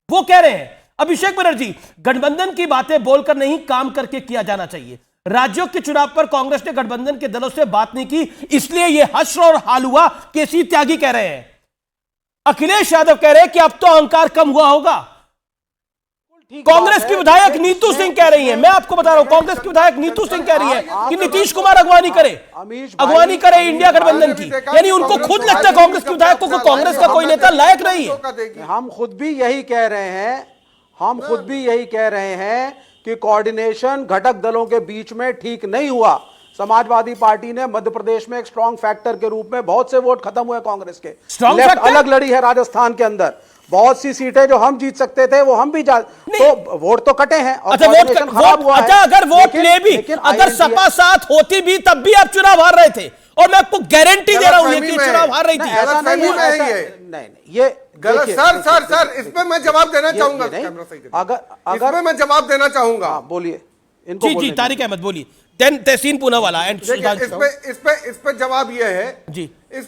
वो कह रहे हैं अभिषेक बनर्जी गठबंधन की बातें बोलकर नहीं, काम करके किया जाना चाहिए। राज्यों के चुनाव पर कांग्रेस ने गठबंधन के दलों से बात नहीं की, इसलिए यह हश्र और हाल हुआ, केसी त्यागी कह रहे हैं। अखिलेश यादव कह रहे हैं कि अब तो अहंकार कम हुआ होगा। कांग्रेस की विधायक नीतू सिंह कह रही है, मैं आपको बता रहा हूं, कांग्रेस की विधायक नीतू सिंह कह रही है कि नीतीश कुमार अगवानी करे इंडिया गठबंधन की, यानी उनको खुद लगता है कांग्रेस के विधायकों को कांग्रेस का कोई नेता लायक नहीं है। हम खुद भी यही कह रहे हैं, हम खुद भी यही कह रहे हैं कि कोऑर्डिनेशन घटक दलों के बीच में ठीक नहीं हुआ। समाजवादी पार्टी ने मध्य प्रदेश में एक स्ट्रॉन्ग फैक्टर के रूप में बहुत से वोट खत्म हुए कांग्रेस के, लेफ्ट अलग लड़ी है राजस्थान के अंदर, बहुत सी सीटें जो हम जीत सकते थे वो हम भी तो वोट तो कटे हैं और कोऑर्डिनेशन खराब हुआ है। अगर वोट ले भी, अगर सपा साथ होती भी तब भी आप चुनाव हार रहे थे, और मैं आपको गारंटी दे रहा हूं कि चुनाव हार रही थी। ऐसा नहीं, ये गलत सर इस पे मैं जवाब देना चाहूंगा, अगर मैं जवाब देना चाहूंगा, बोलिए। जी तारिक अहमद बोलिए, तहसीन पूनावाला एंड इस पे जवाब ये है जी, इस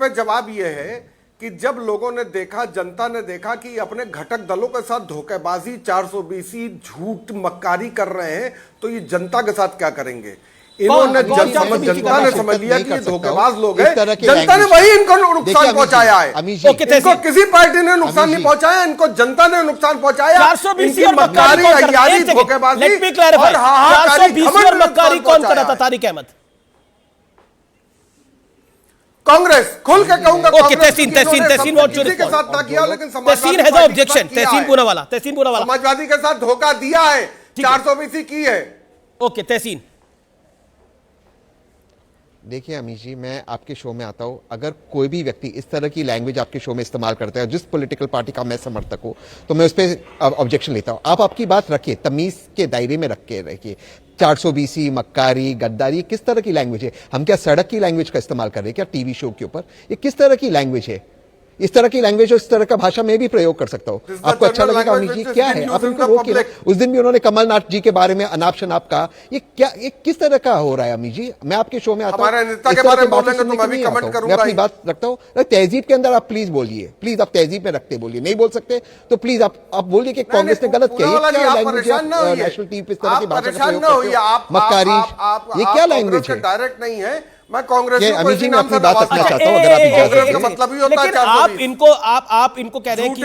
पे जवाब ये है कि जब लोगों ने देखा, जनता ने देखा कि अपने घटक दलों के साथ धोखेबाजी, 420 झूठ मक्कारी कर रहे हैं, तो ये जनता के साथ क्या करेंगे। इन्होंने जनता ने समझ लिया कि ये धोखेबाज लोग हैं, जनता ने वही इनको नुकसान पहुंचाया है। इनको किसी पार्टी ने नुकसान नहीं पहुंचाया, इनको जनता ने नुकसान पहुंचाया। 420 और मक्कारी, धोखेबाजी और मक्कारी कौन कर रहा था? तारिक अहमद, कांग्रेस, खुल के कहूंगा। तहसीन के साथ ना किया, लेकिन तहसीन पूनावाला समाजवादी के साथ धोखा दिया है, 420 की है। ओके तहसीन, देखिए अमीश जी, मैं आपके शो में आता हूँ, अगर कोई भी व्यक्ति इस तरह की लैंग्वेज आपके शो में इस्तेमाल करता है, जिस पॉलिटिकल पार्टी का मैं समर्थक हूँ, तो मैं उस पर ऑब्जेक्शन लेता हूँ। आप आपकी बात रखिए, तमीज के दायरे में रख के रखिए। 420 मक्कारी, गद्दारी, किस तरह की लैंग्वेज है? हम क्या सड़क की लैंग्वेज का इस्तेमाल कर रहे हैं क्या टीवी शो के ऊपर? ये किस तरह की लैंग्वेज है? इस तरह की लैंग्वेज और इस तरह का भाषा में भी प्रयोग कर सकता हूं। आपको अच्छा लगेगा अमीश जी? क्या है, आप उनको रोकिए। उस दिन भी उन्होंने कमलनाथ जी के बारे में अनाप शनाप कहा, ये क्या, ये किस तरह का हो रहा है अमीश जी? मैं आपके शो में आता हूं, मैं अपनी बात रखता हूं। तहजीब के अंदर आप प्लीज बोलिए, प्लीज आप तहजीब में रखते बोलिए, नहीं बोल सकते तो प्लीज आप बोलिए कि कांग्रेस ने गलत किया। ये क्या लैंग्वेज है? नेशनल टीवी पे इस तरह की भाषा का प्रयोग करते हो, मक्कारी, ये क्या लैंग्वेज है? डायरेक्ट नहीं है, मैं कांग्रेस अमीश जी मैं अपनी बात रखना चाहता हूं, अगर आप इजाजत दें। मतलब ही होता है, लेकिन आप इनको कह रहे हैं कि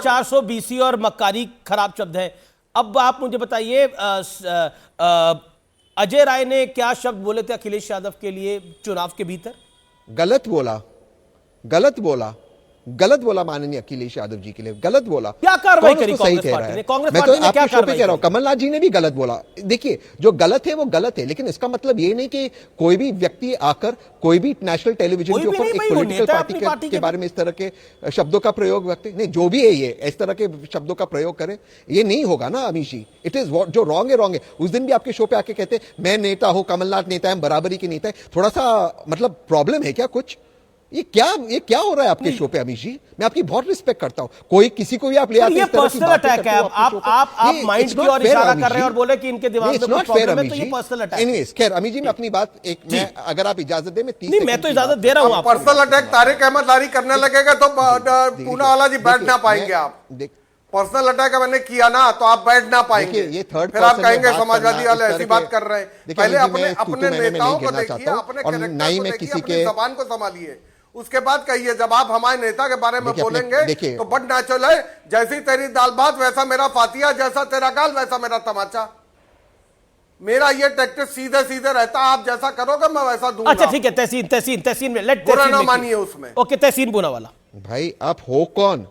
420 और मक्कारी खराब शब्द है। अब आप मुझे बताइए, अजय राय ने क्या शब्द बोले थे अखिलेश यादव के लिए चुनाव के भीतर? गलत बोला माननीय अखिलेश यादव जी के लिए, गलत बोला। क्या कार्रवाई करी कांग्रेस पार्टी ने? मैं तो आपके शो पे कह रहा हूं, कमलनाथ जी ने भी गलत बोला। देखिए, जो गलत है वो गलत है, लेकिन इसका मतलब ये नहीं कि कोई भी व्यक्ति आकर कोई भी नेशनल टेलीविजन के ऊपर एक पॉलिटिकल पार्टी के बारे में इस तरह के शब्दों का प्रयोग नहीं, जो भी है ये इस तरह के शब्दों का प्रयोग करे, ये नहीं होगा ना अमीश जी। इट इज जो रॉन्ग है। उस दिन भी आपके शो पे आके कहते मैं नेता हूं, कमलनाथ नेता है, बराबरी के नेता है। थोड़ा सा मतलब प्रॉब्लम है क्या कुछ? ये क्या हो रहा है आपके शो पे अमीश जी? मैं आपकी बहुत रिस्पेक्ट करता हूं, कोई किसी को भी आप ले आते हैं, पर्सनल अटैक है। आप माइंड की ओर इशारा कर रहे हैं और बोले कि इनके दिमाग में कुछ प्रॉब्लम है, तो ये पर्सनल अटैक है। एनीवेज, खैर अमीश जी, मैं अपनी बात मैं अगर आप इजाजत दें, मैं 30 नहीं, मैं तो इजाजत दे रहा हूं आपको। पर्सनल अटैक तारिक अहमद लारी करने लगेगा तो पूनावाला जी बैठ ना पाएंगे। आप पर्सनल अटैक मैंने किया ना तो आप बैठ ना पाएंगे, ये थर्ड फिर आप कहेंगे समाजवादी वाले ऐसी बात कर रहे हैं। पहले अपने नेताओं को देखिए, अपने कैरेक्टर को देखिए, अपनी जबान को संभालिए। उसके बाद कहिए। जब आप हमारे नेता के बारे में बोलेंगे तो बड़ नेचुरल है, जैसी तेरी दाल भात वैसा मेरा फातिया, जैसा तेरा गाल वैसा मेरा तमाचा। मेरा ये टैक्टिस सीधे सीधे रहता, आप जैसा करोगे मैं वैसा दूंगा। अच्छा ठीक है, तहसीन में लेट बुरा ना मानिए उसमें। ओके, तहसीन पूनावाला। भाई आप हो कौन?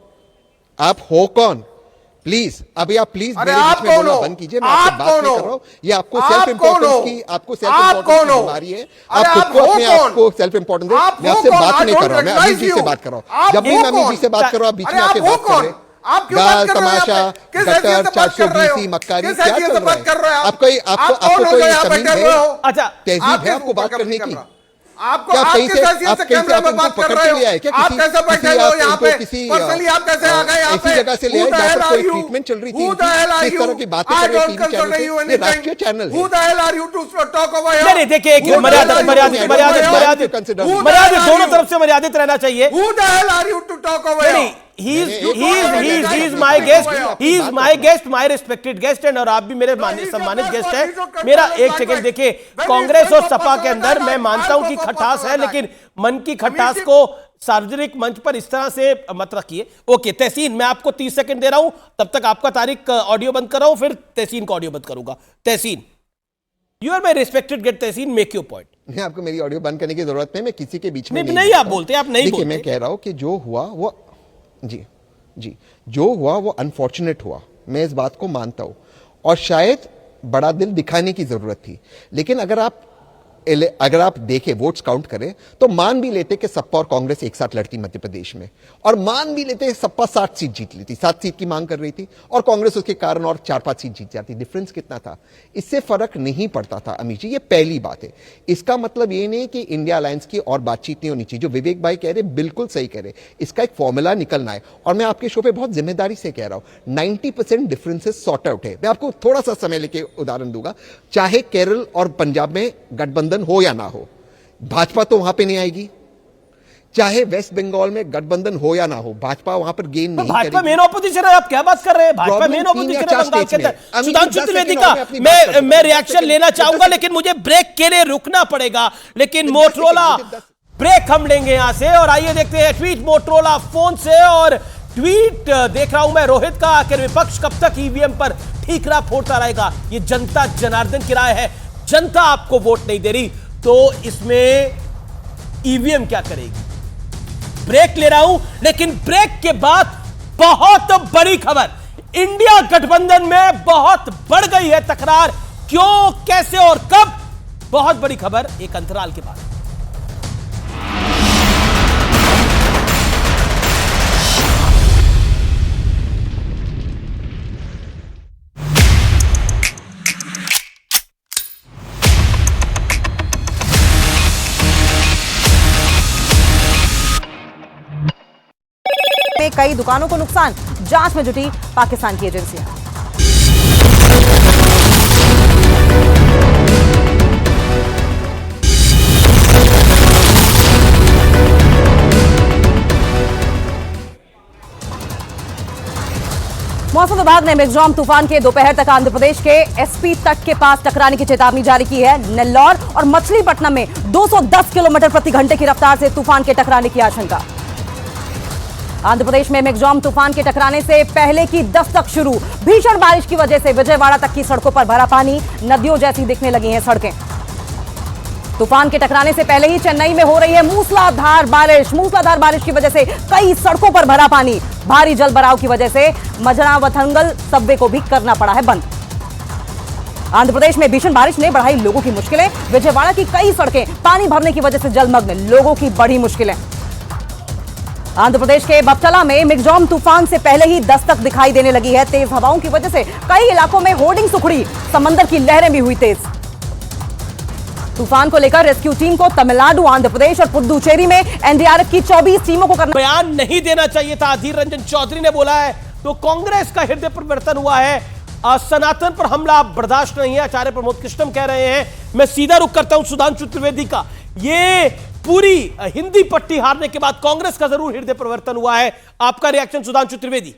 आप हो कौन? प्लीज अभी आप प्लीज अरे मेरे आप बीच में कौन बोलना हो? बंद कीजिए। मैं आपसे आप बात कौन नहीं हो? कर रहा हूं। ये आपको आप सेल्फ कौन हो? इंपॉर्टेंस की आपको सेल्फ आप इंपॉर्टेंस कौन की हो? बीमारी है। अरे आप खुद आप को हो अपने कौन? आप को सेल्फ इंपॉर्टेंस है। आप मैं हो आपसे कौन? बात I नहीं कर don't रहा हूं, मैं अमित जी recognize से you. बात कर रहा हूं। आप जब भी हो मैं अमित जी कौन? से बात कर रहा हूं, बीच में अरे आके आप हो बात कर कौन? रहे हैं। आप क्यों बात कर रहे हो यहाँ तमाशा, पे? किस हैसियत से गटर, बात कर रहे हो? 420 मक्कारी, किस क्या हैसियत चल से रहा बात कर रहे हो? है? आपको आप कौन हो जो कोई यहाँ तमीज बैठे हुए है? हो? अच्छा, तहजीब है आपको बात करने की? आपको क्या आप कहीं किस से हैसियत से आप कहीं से कैमरे आप में उनको बात कर पकड़ रहे के हो? ले आए क्या? आप कैसे बैठे हो यहाँ पे? पर्सनली आप कैसे आ गए यहाँ पे? ऐसी जगह से ले आए जहाँ पर कोई ट्रीटमेंट चल रही थी, किस तरह की बातें कर रहे टीवी चैनल पे? ये राष्ट्रीय चैनल है। नहीं देखिए, एक मर्यादित दोनों तरफ से मर्यादित रहना चाहिए। He is my guest, my respected guest, and और आप भी मेरे सम्मानित गेस्ट हैं। मेरा एक सेकंड देखिए, कांग्रेस और सपा के अंदर मैं मानता हूं कि खटास है, लेकिन मन की खटास को सार्वजनिक मंच पर इस तरह से मत रखिए। ओके तहसीन, मैं आपको 30 सेकंड दे रहा हूं, तब तक आपका तारिक ऑडियो बंद कर रहा हूं, फिर तहसीन का ऑडियो बंद करूंगा। Tehseen, you are my respected guest. Tehseen, make your point. नहीं, आपको मेरी ऑडियो बंद करने की जरूरत नहीं, मैं किसी के बीच में नहीं आप बोलते, आप नहीं बोलते। मैं कह रहा हूं कि जो हुआ वो जो हुआ वो अनफॉर्चुनेट हुआ, मैं इस बात को मानता हूं, और शायद बड़ा दिल दिखाने की जरूरत थी। लेकिन अगर आप देखें, वोट्स काउंट करें, तो मान भी लेते कि सपा और कांग्रेस एक साथ लड़ती मध्य प्रदेश में, और मान भी लेते सपा 60 सीट जीत लेती, 7 सीट की मांग कर रही थी, और कांग्रेस उसके कारण और 4-5 सीट जीत जाती। डिफरेंस कितना था? इससे फर्क नहीं पड़ता था अमित जी, ये पहली बात है। इसका मतलब ये नहीं कि इंडिया अलायंस की और बातचीत नहीं होनी चाहिए। जो विवेक भाई कह रहे बिल्कुल सही कह रहे, इसका एक फॉर्मूला निकलना है, और मैं आपके शो पे बहुत जिम्मेदारी से कह रहा हूं 90% डिफरेंसेस सॉर्ट आउट है। मैं आपको थोड़ा सा समय लेके उदाहरण दूंगा। चाहे केरल और पंजाब में गठबंधन हो या ना हो, भाजपा तो वहां पे नहीं आएगी। चाहे वेस्ट बंगाल में गठबंधन हो या ना हो, भाजपा वहां पर गेन नहीं करेगी। भाजपा मेन ऑपोजिशन है, आप क्या बात कर रहे हैं? भाजपा मेन ऑपोजिशन है बंगाल के अंदर। सुधांशु त्रिवेदी का मैं रिएक्शन लेना चाहूंगा, लेकिन मुझे ब्रेक के लिए रुकना पड़ेगा। लेकिन मोटरोला ब्रेक हम लेंगे यहां से, और आइए देखते हैं ट्वीट मोटरोला फोन से। और ट्वीट देख रहा हूं मैं रोहित का, आखिर विपक्ष कब तक ईवीएम पर ठीकरा फोड़ता रहेगा? ये जनता जनार्दन की राय है। जनता आपको वोट नहीं दे रही, तो इसमें ईवीएम क्या करेगी? ब्रेक ले रहा हूं, लेकिन ब्रेक के बाद बहुत बड़ी खबर। इंडिया गठबंधन में बहुत बढ़ गई है तकरार। क्यों, कैसे और कब? बहुत बड़ी खबर एक अंतराल के बाद। कई दुकानों को नुकसान, जांच में जुटी पाकिस्तान की एजेंसियां। मौसम विभाग ने मिगजॉम तूफान के दोपहर तक आंध्र प्रदेश के एसपी तट के पास टकराने की चेतावनी जारी की है। नेल्लौर और मछलीपट्टनम में 210 किलोमीटर प्रति घंटे की रफ्तार से तूफान के टकराने की आशंका। आंध्र प्रदेश में मिगजॉम तूफान के टकराने से पहले की दस्तक शुरू। भीषण बारिश की वजह से विजयवाड़ा तक की सड़कों पर भरा पानी, नदियों जैसी दिखने लगी हैं सड़कें। तूफान के टकराने से पहले ही चेन्नई में हो रही है मूसलाधार बारिश। मूसलाधार बारिश की वजह से कई सड़कों पर भरा पानी। भारी जल भराव की वजह से मजरावथंगल सबवे को भी करना पड़ा है बंद। आंध्र प्रदेश में भीषण बारिश ने बढ़ाई लोगों की मुश्किलें। विजयवाड़ा की कई सड़कें पानी भरने की वजह से जलमग्न, लोगों की बड़ी मुश्किलें। आंध्र प्रदेश के बपचला में मिगजॉम तूफान से पहले ही दस्तक दिखाई देने लगी है। तेज हवाओं की वजह से कई इलाकों में होर्डिंग्स उखड़ी, समंदर की लहरें भी हुई तेज। तूफान को लेकर रेस्क्यू टीम को तमिलनाडु, आंध्र प्रदेश और पुडुचेरी में एनडीआरएफ की 24 टीमों को करना। बयान नहीं देना चाहिए था, अधीर रंजन चौधरी ने बोला है, तो कांग्रेस का हृदय परिवर्तन हुआ है। सनातन पर हमला बर्दाश्त नहीं है, आचार्य प्रमोद कृष्णम कह रहे हैं। मैं सीधा रुख करता हूं सुधांशु त्रिवेदी का। ये पूरी हिंदी पट्टी हारने के बाद कांग्रेस का जरूर हृदय परिवर्तन हुआ है। आपका रिएक्शन सुधांशु त्रिवेदी?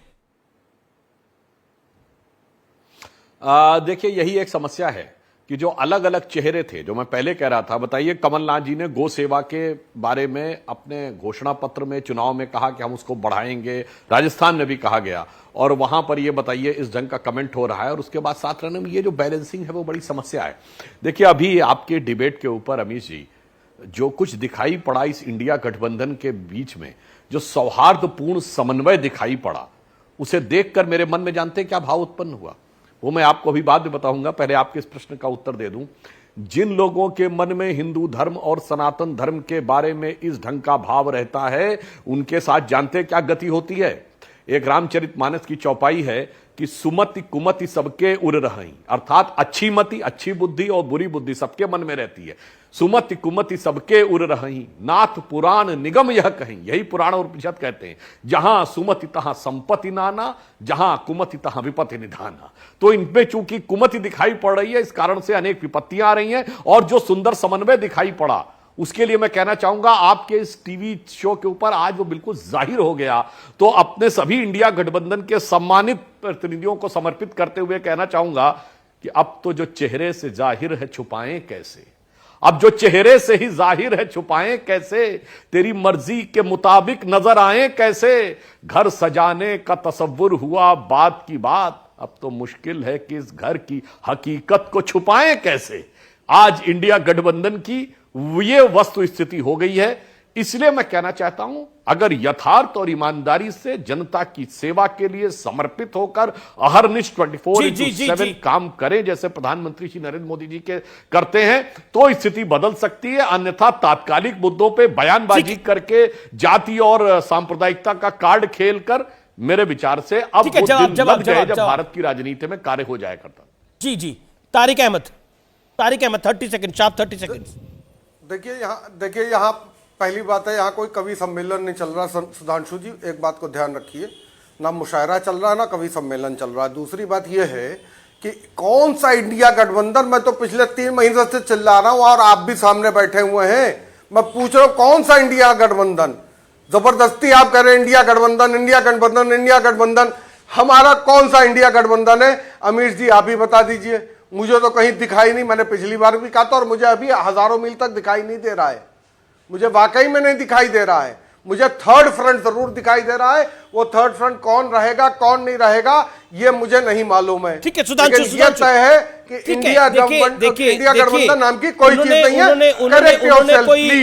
देखिए, यही एक समस्या है कि जो अलग अलग चेहरे थे, जो मैं पहले कह रहा था, बताइए कमलनाथ जी ने गौ सेवा के बारे में अपने घोषणा पत्र में चुनाव में कहा कि हम उसको बढ़ाएंगे, राजस्थान में भी कहा गया, और वहां पर ये बताइए इस ढंग का कमेंट हो रहा है, और उसके बाद साथ रहने में ये जो बैलेंसिंग है वो बड़ी समस्या है। देखिए अभी आपके डिबेट के ऊपर अमीश जी जो कुछ दिखाई पड़ा इस इंडिया गठबंधन के बीच में, जो सौहार्दपूर्ण समन्वय दिखाई पड़ा, उसे देखकर मेरे मन में जानते हैं क्या भाव उत्पन्न हुआ, वो मैं आपको अभी बाद में बताऊंगा। पहले आपके इस प्रश्न का उत्तर दे दूं। जिन लोगों के मन में हिंदू धर्म और सनातन धर्म के बारे में इस ढंग का भाव रहता है, उनके साथ जानते क्या गति होती है। एक रामचरितमानस की चौपाई है कि सुमति कुमति सबके उर रही, अर्थात अच्छी मति, अच्छी बुद्धि और बुरी बुद्धि सबके मन में रहती है। सुमति कुमति सबके उर रही, नाथ पुराण निगम यह कहीं, यही पुराण और उपनिषद कहते हैं। जहां सुमति तहां संपत्ति नाना, जहां कुमति तहां विपत्ति निधाना। तो इनमें चूंकि कुमति दिखाई पड़ रही है, इस कारण से अनेक विपत्तियां आ रही हैं, और जो सुंदर समन्वय दिखाई पड़ा उसके लिए मैं कहना चाहूंगा आपके इस टीवी शो के ऊपर आज वो बिल्कुल जाहिर हो गया। तो अपने सभी इंडिया गठबंधन के सम्मानित प्रतिनिधियों को समर्पित करते हुए कहना चाहूंगा कि अब तो जो चेहरे से जाहिर है छुपाएं कैसे, अब जो चेहरे से ही जाहिर है छुपाएं कैसे, तेरी मर्जी के मुताबिक नजर आए कैसे, घर सजाने का तसव्वुर हुआ बात की बात, अब तो मुश्किल है कि इस घर की हकीकत को छुपाएं कैसे। आज इंडिया गठबंधन की ये वस्तु स्थिति हो गई है। इसलिए मैं कहना चाहता हूं, अगर यथार्थ और ईमानदारी से जनता की सेवा के लिए समर्पित होकर अहरनिश 24/7 काम करें, जैसे प्रधानमंत्री श्री नरेंद्र मोदी जी के करते हैं, तो स्थिति बदल सकती है। अन्यथा तात्कालिक मुद्दों पे बयानबाजी करके, जाति और सांप्रदायिकता का कार्ड खेलकर, मेरे विचार से अब वो दिन लग गए जब भारत की राजनीति में कार्य हो जाया करता। जी Tariq Ahmed 30 second, sharp 30 second. देखिए यहाँ पहली बात है, यहाँ कोई कवि सम्मेलन नहीं चल रहा सुधांशु जी, एक बात को ध्यान रखिए, ना मुशायरा चल रहा है ना कवि सम्मेलन चल रहा है। दूसरी बात यह है कि कौन सा इंडिया गठबंधन, मैं तो पिछले 3 महीने से चिल्ला रहा हूं और आप भी सामने बैठे हुए हैं, मैं पूछ रहा हूं कौन सा इंडिया गठबंधन। जबरदस्ती आप कह रहे हैं इंडिया गठबंधन, इंडिया गठबंधन, इंडिया गठबंधन। हमारा कौन सा इंडिया गठबंधन है अमीश जी, आप ही बता दीजिए। मुझे तो कहीं दिखाई नहीं, मैंने पिछली बार भी कहा था, और मुझे अभी हजारों मील तक दिखाई नहीं दे रहा है, मुझे वाकई में नहीं दिखाई दे रहा है। मुझे थर्ड फ्रंट जरूर दिखाई दे रहा है, वो थर्ड फ्रंट कौन रहेगा कौन नहीं रहेगा ये मुझे नहीं मालूम है। ठीक है सुधांशु, ये तय है कि इंडिया गठबंधन नाम की कोई चीज नहीं है।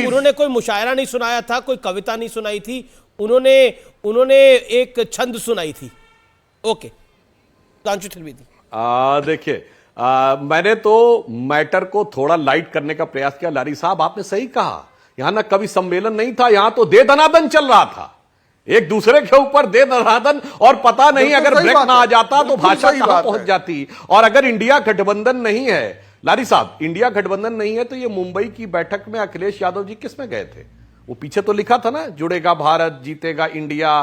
उन्होंने कोई मुशायरा नहीं सुनाया था, कोई कविता नहीं सुनाई थी, उन्होंने एक छंद सुनाई थी। ओके सुधांशु त्रिवेदी। देखिए मैंने तो मैटर को थोड़ा लाइट करने का प्रयास किया। लारी साहब आपने सही कहा, यहां ना कवि सम्मेलन नहीं था, यहां तो दे दनादन चल रहा था, एक दूसरे के ऊपर दे दनादन, और पता नहीं अगर ब्रेक ना आ जाता तो भाषा कहां पहुंच जाती। और अगर इंडिया गठबंधन नहीं है, लारी साहब इंडिया गठबंधन नहीं है, तो ये मुंबई की बैठक में अखिलेश यादव जी किस में गए थे? वो पीछे तो लिखा था ना, जुड़ेगा भारत, जीतेगा इंडिया,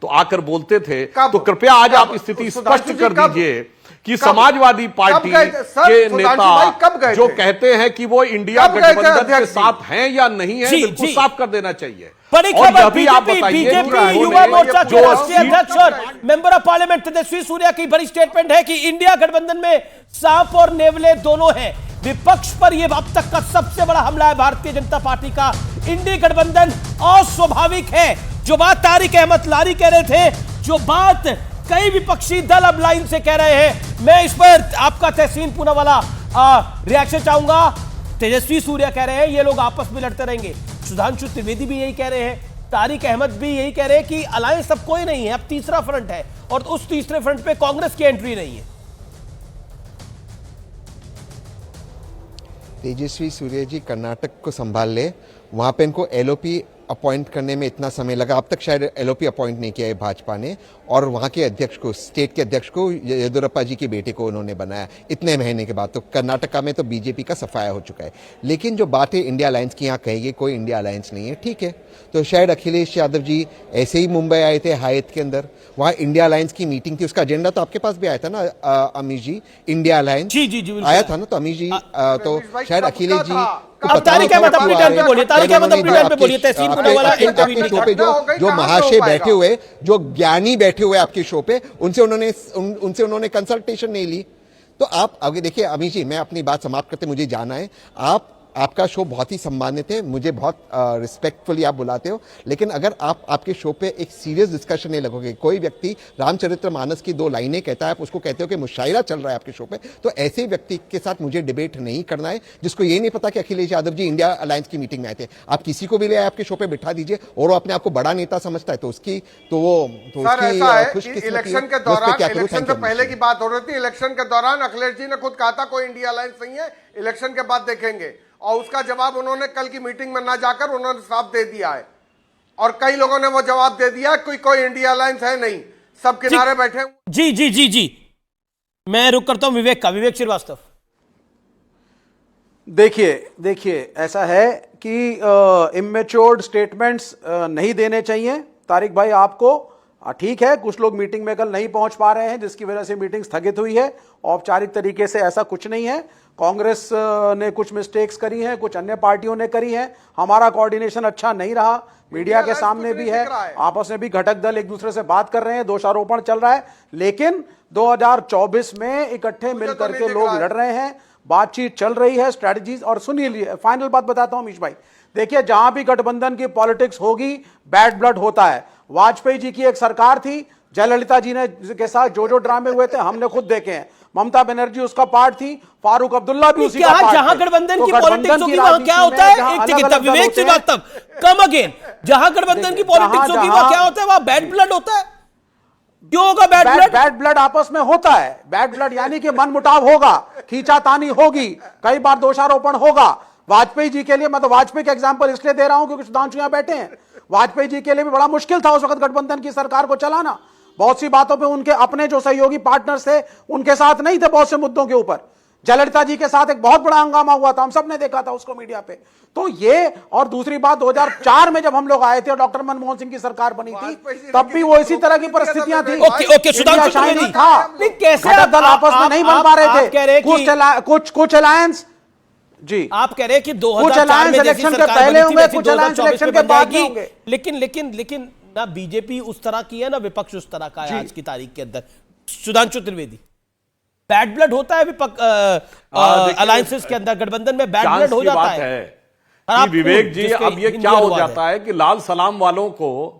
तो आकर बोलते थे। तो कृपया आज आप स्थिति स्पष्ट कर दीजिए कि समाजवादी पार्टी के नेता जो कहते हैं कि वो इंडिया गठबंधन के साथ हैं या नहीं है, बिल्कुल साफ कर देना चाहिए। बड़ी खबर, बीजेपी युवा मोर्चा के राष्ट्रीय अध्यक्ष और member of parliament Tejasvi Surya की बड़ी स्टेटमेंट है कि इंडिया गठबंधन में सांप और नेवले दोनों हैं। विपक्ष पर यह अब तक का सबसे बड़ा हमला है भारतीय जनता पार्टी का। इंडिया गठबंधन अस्वाभाविक है। जो बात तारिक अहमद लारी कह रहे थे, जो बात कई विपक्षी दल अब लाइन से कह रहे हैं, मैं इस पर आपका तहसीन पूना वाला रिएक्शन चाहूंगा। तेजस्वी सूर्या कह रहे हैं ये लोग आपस में लड़ते रहेंगे, सुधांशु त्रिवेदी भी यही कह रहे हैं, तारिक अहमद भी यही कह रहे हैं कि अलायंस अब कोई नहीं है, अब तीसरा फ्रंट है, और उस तीसरे फ्रंट पे कांग्रेस की एंट्री नहीं है। तेजस्वी सूर्या जी कर्नाटक को संभाल ले, वहां पे इनको एलओपी अपॉइंट करने में इतना समय लगा, अब तक शायद एलओपी अपॉइंट नहीं किया है भाजपा ने, और वहां के अध्यक्ष को, स्टेट के अध्यक्ष को येदियुरप्पा जी के बेटे को उन्होंने बनाया इतने महीने के बाद। तो कर्नाटका में तो बीजेपी का सफाया हो चुका है। लेकिन जो बात है इंडिया अलायंस की, यहाँ कहेंगे कोई इंडिया अलायंस नहीं है, ठीक है, तो शायद अखिलेश यादव जी ऐसे ही मुंबई आए थे हायत के अंदर, वहां इंडिया अलायंस की मीटिंग थी, उसका एजेंडा तो आपके पास भी आया था ना अमीश जी, इंडिया अलायंस जी आया था ना, तो अमीश जी तो शायद अखिलेश जी जो महाशय बैठे हुए, जो ज्ञानी बैठे हुए आपके शो पे, उनसे उन्होंने कंसल्टेशन नहीं ली। तो आप आगे देखिए अमीश जी, मैं अपनी बात समाप्त करते, मुझे जाना है। आपका शो बहुत ही सम्मानित है, मुझे बहुत रिस्पेक्टफुली आप बुलाते हो, लेकिन अगर आप आपके शो पे एक सीरियस डिस्कशन नहीं लगोगे, कोई व्यक्ति रामचरितमानस की 2 लाइनें कहता है, आप उसको कहते हो कि मुशायरा चल रहा है आपके शो पे, तो ऐसे व्यक्ति के साथ मुझे डिबेट नहीं करना है जिसको ये नहीं पता कि अखिलेश यादव जी इंडिया अलायंस की मीटिंग में आए थे। आप किसी को भी ले आए आपके शो पे बिठा दीजिए और वो अपने आप को बड़ा नेता समझता है, तो उसकी इलेक्शन के दौरान, इलेक्शन से पहले की बात हो रही थी, इलेक्शन के दौरान अखिलेश जी ने खुद कहा था कोई इंडिया अलायंस नहीं है, इलेक्शन के बाद देखेंगे, और उसका जवाब उन्होंने कल की मीटिंग में ना जाकर उन्होंने साफ दे दिया है, और कई लोगों ने वो जवाब दे दिया कोई इंडिया अलायंस है नहीं, सब किनारे बैठे। जी जी जी जी, मैं रुक करता हूं विवेक श्रीवास्तव। देखिए ऐसा है कि इमेच्योर्ड स्टेटमेंट्स नहीं देने चाहिए तारिक भाई आपको। ठीक है, कुछ लोग मीटिंग में कल नहीं पहुंच पा रहे हैं जिसकी वजह से मीटिंग स्थगित हुई है, औपचारिक तरीके से ऐसा कुछ नहीं है। कांग्रेस ने कुछ मिस्टेक्स करी हैं, कुछ अन्य पार्टियों ने करी हैं, हमारा कोऑर्डिनेशन अच्छा नहीं रहा, मीडिया के सामने भी है, आपस में भी घटक दल एक दूसरे से बात कर रहे हैं, दोषारोपण चल रहा है, लेकिन 2024 में इकट्ठे मिलकर के लोग लड़ रहे हैं, बातचीत चल रही है, स्ट्रैटेजीज। और सुनिए, फाइनल बात बताता हूं अमीश भाई, देखिए जहां भी गठबंधन की पॉलिटिक्स होगी बैड ब्लड होता है। वाजपेयी जी की एक सरकार थी, जयललिता जी ने के साथ जो ड्रामे हुए थे हमने खुद देखे हैं, ममता बनर्जी उसका पार्ट थी, फारूक अब्दुल्ला भी उसी का पार्ट थे। जहां गठबंधन की पॉलिटिक्स होगी वहां क्या होता है? एक टिकट विवेक श्रीवास्तव, कम अगेन, जहां गठबंधन की पॉलिटिक्स होगी वहां क्या होता है? वहां बैड ब्लड होता है। क्यों होगा बैड ब्लड? बैड ब्लड आपस में होता है। बैड ब्लड यानी कि मन मुटाव होगा, खींचातानी होगी, कई बार दोषारोपण होगा। वाजपेयी जी के लिए, मैं तो वाजपेयी का एग्जांपल इसलिए दे रहा हूं क्योंकि सुधांशु यहां बैठे हैं, वाजपेयी जी के लिए भी बड़ा मुश्किल था उस वक्त गठबंधन की सरकार को चलाना। बहुत सी बातों पे उनके अपने जो सहयोगी पार्टनर्स थे उनके साथ नहीं थे, बहुत से मुद्दों के ऊपर। जयललिता जी के साथ एक बहुत बड़ा हंगामा हुआ था, हम सब ने देखा था उसको मीडिया पे। तो ये, और दूसरी बात 2004 में जब हम लोग आए थे और डॉक्टर मनमोहन सिंह की सरकार बनी थी, तब भी वो इसी तरह की परिस्थितियां थी। सुधांशु था, घटक दल आपस में नहीं बन पा रहे थे, कुछ अलायंस। जी, आप कह रहे हैं कि 2004 में इलेक्शन के पहले होंगे, कुछ अलायंस इलेक्शन के बाद होंगे। लेकिन ना बीजेपी उस तरह की है ना विपक्ष उस तरह का है आज की तारीख के अंदर। सुधांशु त्रिवेदी, बैड ब्लड होता है अलायंसेस के अंदर, गठबंधन में बैड ब्लड हो जाता है कि विवेक जी, अब ये क्या हो जाता है कि लाल सलाम वालों को,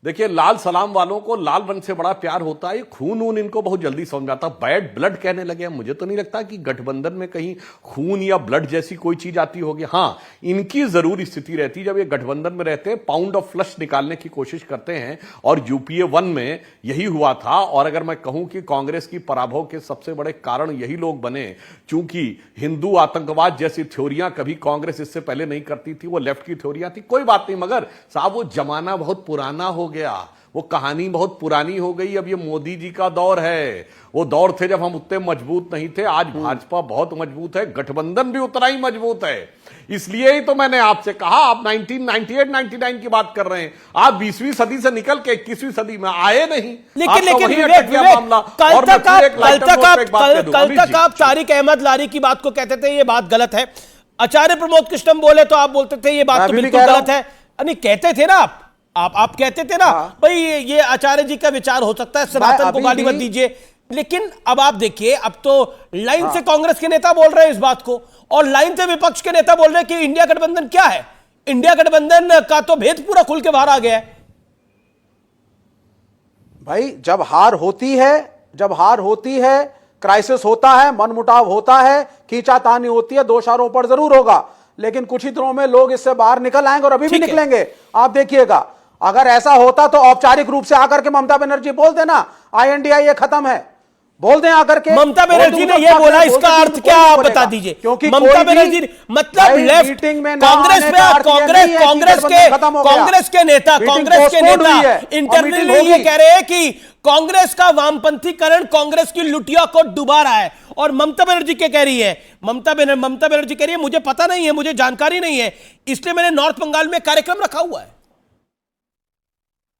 देखिए लाल सलाम वालों को लाल रंग से बड़ा प्यार होता है, खून इनको बहुत जल्दी समझ में आता। बैड ब्लड कहने लगे, मुझे तो नहीं लगता कि गठबंधन में कहीं खून या ब्लड जैसी कोई चीज आती होगी। हाँ, इनकी जरूर स्थिति रहती जब ये गठबंधन में रहते हैं, पाउंड ऑफ फ्लश निकालने की कोशिश करते हैं, और यूपीए 1 में यही हुआ था। और अगर मैं कहूं कि कांग्रेस की पराभव के सबसे बड़े कारण यही लोग बने, चूंकि हिंदू आतंकवाद जैसी थ्योरियां कभी कांग्रेस इससे पहले नहीं करती थी, वो लेफ्ट की थ्योरियां थी, कोई बात नहीं, मगर साहब वो जमाना बहुत पुराना हो गया, वो कहानी बहुत पुरानी हो गई। अब ये मोदी जी का दौर है, वो दौर थे जब हम उतने मजबूत नहीं थे। आज भाजपा बहुत मजबूत है, गठबंधन भी उतना ही मजबूत है। इसलिए ही तो मैंने आपसे कहा, आप 1998-99 की बात कर रहे हैं, आप 20वीं सदी से निकल के 21वीं सदी में आए नहीं। लेकिन कल तक आप तारिक अहमद लारी की बात को कहते थे ये बात गलत है, आचार्य प्रमोद कृष्णम बोले तो आप बोलते थे ये बात तो बिल्कुल गलत है। नहीं, कहते थे ना आप कहते थे ना भाई ये आचार्य जी का विचार हो सकता है, सनातन को गाली मत दीजिए। लेकिन अब आप देखिए, अब तो लाइन से कांग्रेस के नेता बोल रहे हैं इस बात को, और लाइन से विपक्ष के नेता बोल रहे हैं कि इंडिया गठबंधन क्या है। इंडिया गठबंधन का तो भेद पूरा खुल के बाहर आ गया है। भाई जब हार होती है, क्राइसिस होता है, मनमुटाव होता है, खींचातानी होती है, दोषारोपण जरूर होगा, लेकिन कुछ ही दिनों में लोग इससे बाहर निकल आएंगे और अभी भी निकलेंगे, आप देखिएगा। अगर ऐसा होता तो औपचारिक रूप से आकर के ममता बनर्जी बोल देना INDIA खत्म है, बोल दें आकर के। ममता बनर्जी ने यह बोला, इसका अर्थ क्या आप बता दीजिए? क्योंकि ममता बनर्जी मतलब लेफ्ट कांग्रेस के नेता इंटरनली ये कह रहे हैं कि कांग्रेस का वामपंथीकरण कांग्रेस की लुटिया को डुबा रहा है, और ममता बनर्जी क्या कह रही है? ममता बनर्जी कह रही है मुझे पता नहीं है, मुझे जानकारी नहीं है, इसलिए मैंने नॉर्थ बंगाल में कार्यक्रम रखा हुआ है।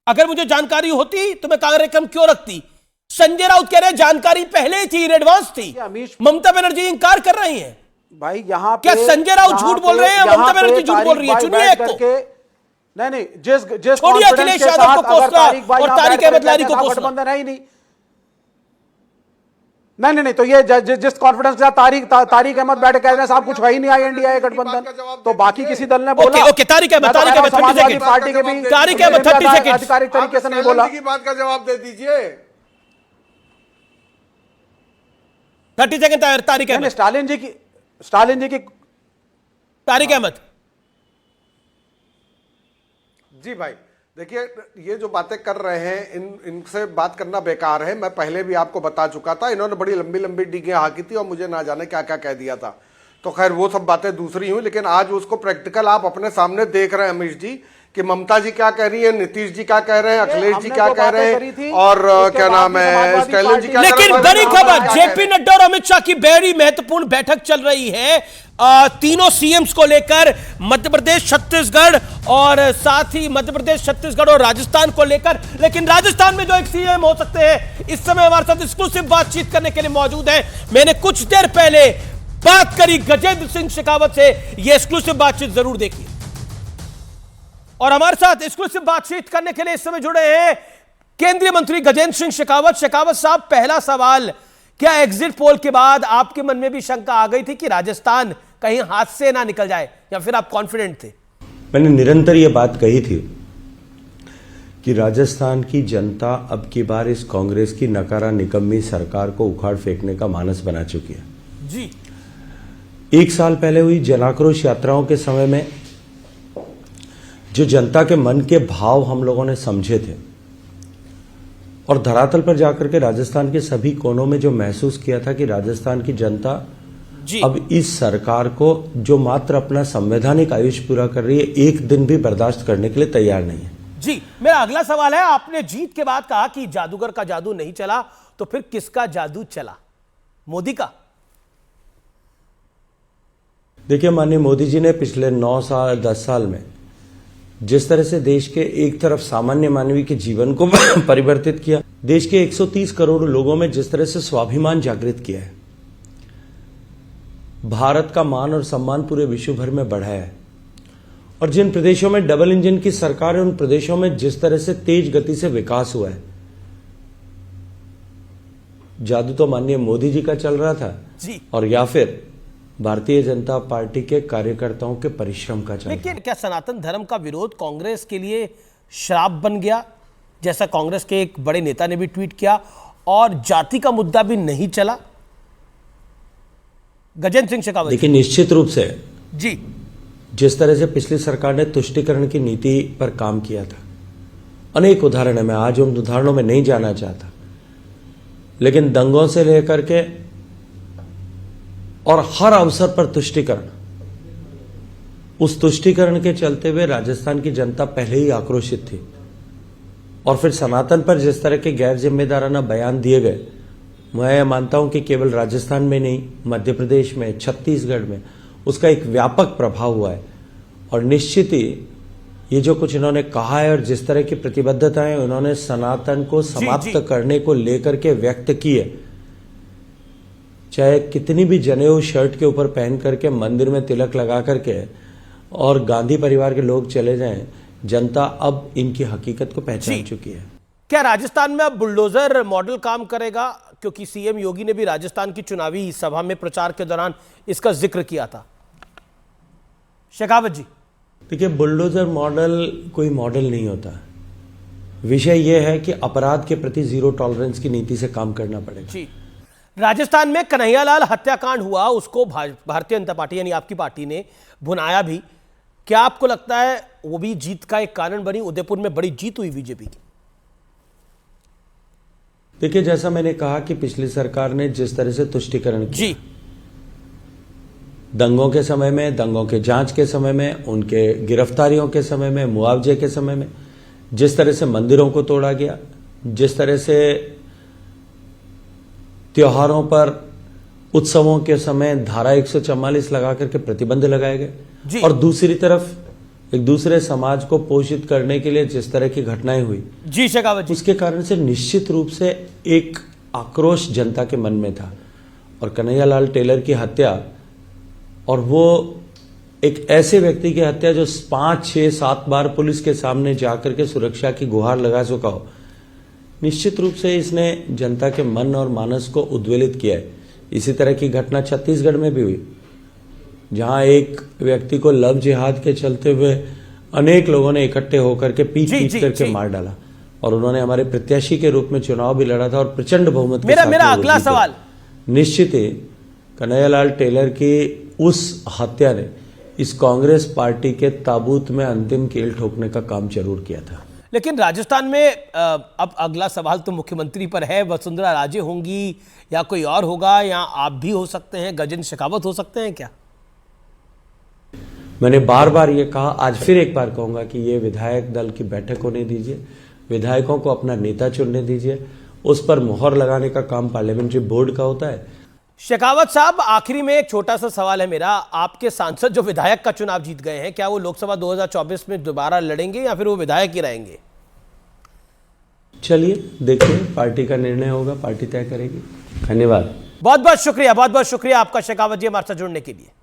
अगर मुझे जानकारी होती तो मैं कार्यक्रम क्यों रखती? संजय राउत कह रहे हैं जानकारी पहले ही थी, इन एडवांस थी। ममता बनर्जी इंकार कर रही हैं। भाई यहाँ क्या संजय राउत झूठ बोल रहे हैं, ममता बनर्जी झूठ बोल रही है? चुनिए एक को। नहीं, जिस छोड़िए अखिलेश यादव को कोसला और तारिक अहमद लारी को कोसला। गठबंधन है ही नहीं। नहीं, तो ये जिस कॉन्फिडेंस के साथ तारिक अहमद बैठे कह रहे हैं साहब कुछ है ही नहीं INDA गठबंधन, तो बाकी किसी दल ने बोला। ओके, तारिक अहमद समाजवादी पार्टी के भी आधिकारिक तरीके से नहीं बोला। की बात का जवाब दे दीजिए। 30 सेकंड तारिक अहमद। स्टालिन जी की तारिक अहमद जी भाई देखिए, ये जो बातें कर रहे हैं इनसे बात करना बेकार है। मैं पहले भी आपको बता चुका था, इन्होंने बड़ी लंबी लंबी डिगें हाकी थी और मुझे ना जाने क्या क्या कह दिया था। तो खैर वो सब बातें दूसरी हुई, लेकिन आज उसको प्रैक्टिकल आप अपने सामने देख रहे हैं अमीश जी कि ममता जी क्या कह रही है, नीतीश जी क्या कह रहे हैं, अखिलेश जी क्या कह रहे हैं और क्या नाम है स्टालिन जी क्या कह रहे हैं। लेकिन बड़ी खबर, जेपी नड्डा और अमित शाह की बड़ी महत्वपूर्ण बैठक चल रही है तीनों सीएम्स को लेकर, मध्य प्रदेश, छत्तीसगढ़ और साथ ही मध्य प्रदेश, छत्तीसगढ़ और राजस्थान को लेकर। लेकिन राजस्थान में जो एक सीएम हो सकते हैं, इस समय हमारे साथ एक्सक्लूसिव बातचीत करने के लिए मौजूद है। मैंने कुछ देर पहले बात करी गजेंद्र सिंह शेखावत से, ये एक्सक्लूसिव बातचीत जरूर देखिए। और हमारे साथ एक्सक्लूसिव बातचीत करने के लिए इस समय जुड़े हैं केंद्रीय मंत्री गजेंद्र सिंह शेखावत। शेखावत साहब, पहला सवाल, क्या एग्जिट पोल के बाद आपके मन में भी शंका आ गई थी कि राजस्थान कहीं हाथ से ना निकल जाए, या फिर आप कॉन्फिडेंट थे? मैंने निरंतर यह बात कही थी कि राजस्थान की जनता अब की बार इस कांग्रेस की नकारा निकम्मी सरकार को उखाड़ फेंकने का मानस बना चुकी है जी। 1 साल पहले हुई जनाक्रोश यात्राओं के समय में जो जनता के मन के भाव हम लोगों ने समझे थे और धरातल पर जाकर के राजस्थान के सभी कोनों में जो महसूस किया था कि राजस्थान की जनता अब इस सरकार को, जो मात्र अपना संवैधानिक आयुष पूरा कर रही है, एक दिन भी बर्दाश्त करने के लिए तैयार नहीं है। जी, मेरा अगला सवाल है, आपने जीत के बाद कहा कि जादूगर का जादू नहीं चला, तो फिर किसका जादू चला? मोदी का? देखिए, माननीय मोदी जी ने पिछले 9 साल 10 साल में जिस तरह से देश के एक तरफ सामान्य मानवी के जीवन को परिवर्तित किया, देश के 130 करोड़ लोगों में जिस तरह से स्वाभिमान जागृत किया है, भारत का मान और सम्मान पूरे विश्व भर में बढ़ाया है, और जिन प्रदेशों में डबल इंजन की सरकार है, उन प्रदेशों में जिस तरह से तेज गति से विकास हुआ है, जादू तो माननीय मोदी जी का चल रहा था जी। और या फिर भारतीय जनता पार्टी के कार्यकर्ताओं के परिश्रम का चल। लेकिन क्या सनातन धर्म का विरोध कांग्रेस के लिए श्राप बन गया, जैसा कांग्रेस के एक बड़े नेता ने भी ट्वीट किया, और जाति का मुद्दा भी नहीं चला? गजेंद्र सिंह शेखावत। देखिए, निश्चित रूप से जी, जिस तरह से पिछली सरकार ने तुष्टीकरण की नीति पर काम किया था, अनेक उदाहरण है, मैं आज उन उदाहरणों में नहीं जाना चाहता, लेकिन दंगों से लेकर के और हर अवसर पर तुष्टीकरण, उस तुष्टीकरण के चलते हुए राजस्थान की जनता पहले ही आक्रोशित थी, और फिर सनातन पर जिस तरह के गैर जिम्मेदाराना बयान दिए गए, मैं मानता हूं कि केवल राजस्थान में नहीं, मध्य प्रदेश में, छत्तीसगढ़ में उसका एक व्यापक प्रभाव हुआ है। और निश्चित ही ये जो कुछ इन्होंने कहा है और जिस तरह की प्रतिबद्धताएं उन्होंने सनातन को समाप्त करने को लेकर के व्यक्त की है, चाहे कितनी भी जनेऊ शर्ट के ऊपर पहन करके मंदिर में तिलक लगा करके और गांधी परिवार के लोग चले जाएं, जनता अब इनकी हकीकत को पहचान चुकी है। क्या राजस्थान में अब बुलडोजर मॉडल काम करेगा? क्योंकि सीएम योगी ने भी राजस्थान की चुनावी सभा में प्रचार के दौरान इसका जिक्र किया था। शेखावत जी, देखिए, बुलडोजर मॉडल कोई मॉडल नहीं होता। विषय यह है कि अपराध के प्रति जीरो टॉलरेंस की नीति से काम करना पड़ेगा। जी, राजस्थान में कन्हैयालाल हत्याकांड हुआ, उसको भारतीय जनता पार्टी यानी आपकी पार्टी ने भुनाया भी। क्या आपको लगता है वो भी जीत का एक कारण बनी? उदयपुर में बड़ी जीत हुई बीजेपी की। देखिए, जैसा मैंने कहा कि पिछली सरकार ने जिस तरह से तुष्टीकरण किया, जी, दंगों के समय में, दंगों के जांच के समय में, उनके गिरफ्तारियों के समय में, मुआवजे के समय में, जिस तरह से मंदिरों को तोड़ा गया, जिस तरह से त्योहारों पर, उत्सवों के समय धारा 144 लगा करके प्रतिबंध लगाए गए, और दूसरी तरफ एक दूसरे समाज को पोषित करने के लिए जिस तरह की घटनाएं हुई, जी शेखावत जी, उसके कारण से निश्चित रूप से एक आक्रोश जनता के मन में था। और कन्हैयालाल टेलर की हत्या, और वो एक ऐसे व्यक्ति की हत्या जो 5, 6, 7 बार पुलिस के सामने जाकर के सुरक्षा की गुहार लगा चुका हो, निश्चित रूप से इसने जनता के मन और मानस को उद्वेलित किया है। इसी तरह की घटना छत्तीसगढ़ में भी हुई, जहां एक व्यक्ति को लव जिहाद के चलते हुए अनेक लोगों ने इकट्ठे होकर के पीट करके मार डाला, और उन्होंने हमारे प्रत्याशी के रूप में चुनाव भी लड़ा था और प्रचंड बहुमत के साथ मेरा अगला सवाल, निश्चित ही कन्हैयालाल टेलर की उस हत्या ने इस कांग्रेस पार्टी के ताबूत में अंतिम कील ठोकने का काम जरूर किया था। लेकिन राजस्थान में अब अगला सवाल तो मुख्यमंत्री पर है। वसुंधरा राजे होंगी या कोई और होगा, या आप भी हो सकते हैं, गजेंद्र शेखावत हो सकते हैं क्या? मैंने बार बार ये कहा, आज फिर एक बार कहूंगा कि ये विधायक दल की बैठक होने दीजिए, विधायकों को अपना नेता चुनने दीजिए, उस पर मोहर लगाने का काम पार्लियामेंट्री बोर्ड का होता है। शेखावत साहब, आखिरी में एक छोटा सा सवाल है मेरा। आपके सांसद जो विधायक का चुनाव जीत गए हैं, क्या वो लोकसभा 2024 में दोबारा लड़ेंगे या फिर वो विधायक ही रहेंगे? चलिए देखिए, पार्टी का निर्णय होगा, पार्टी तय करेगी। धन्यवाद। बहुत बहुत शुक्रिया आपका शेखावत जी हमारे साथ जुड़ने के लिए।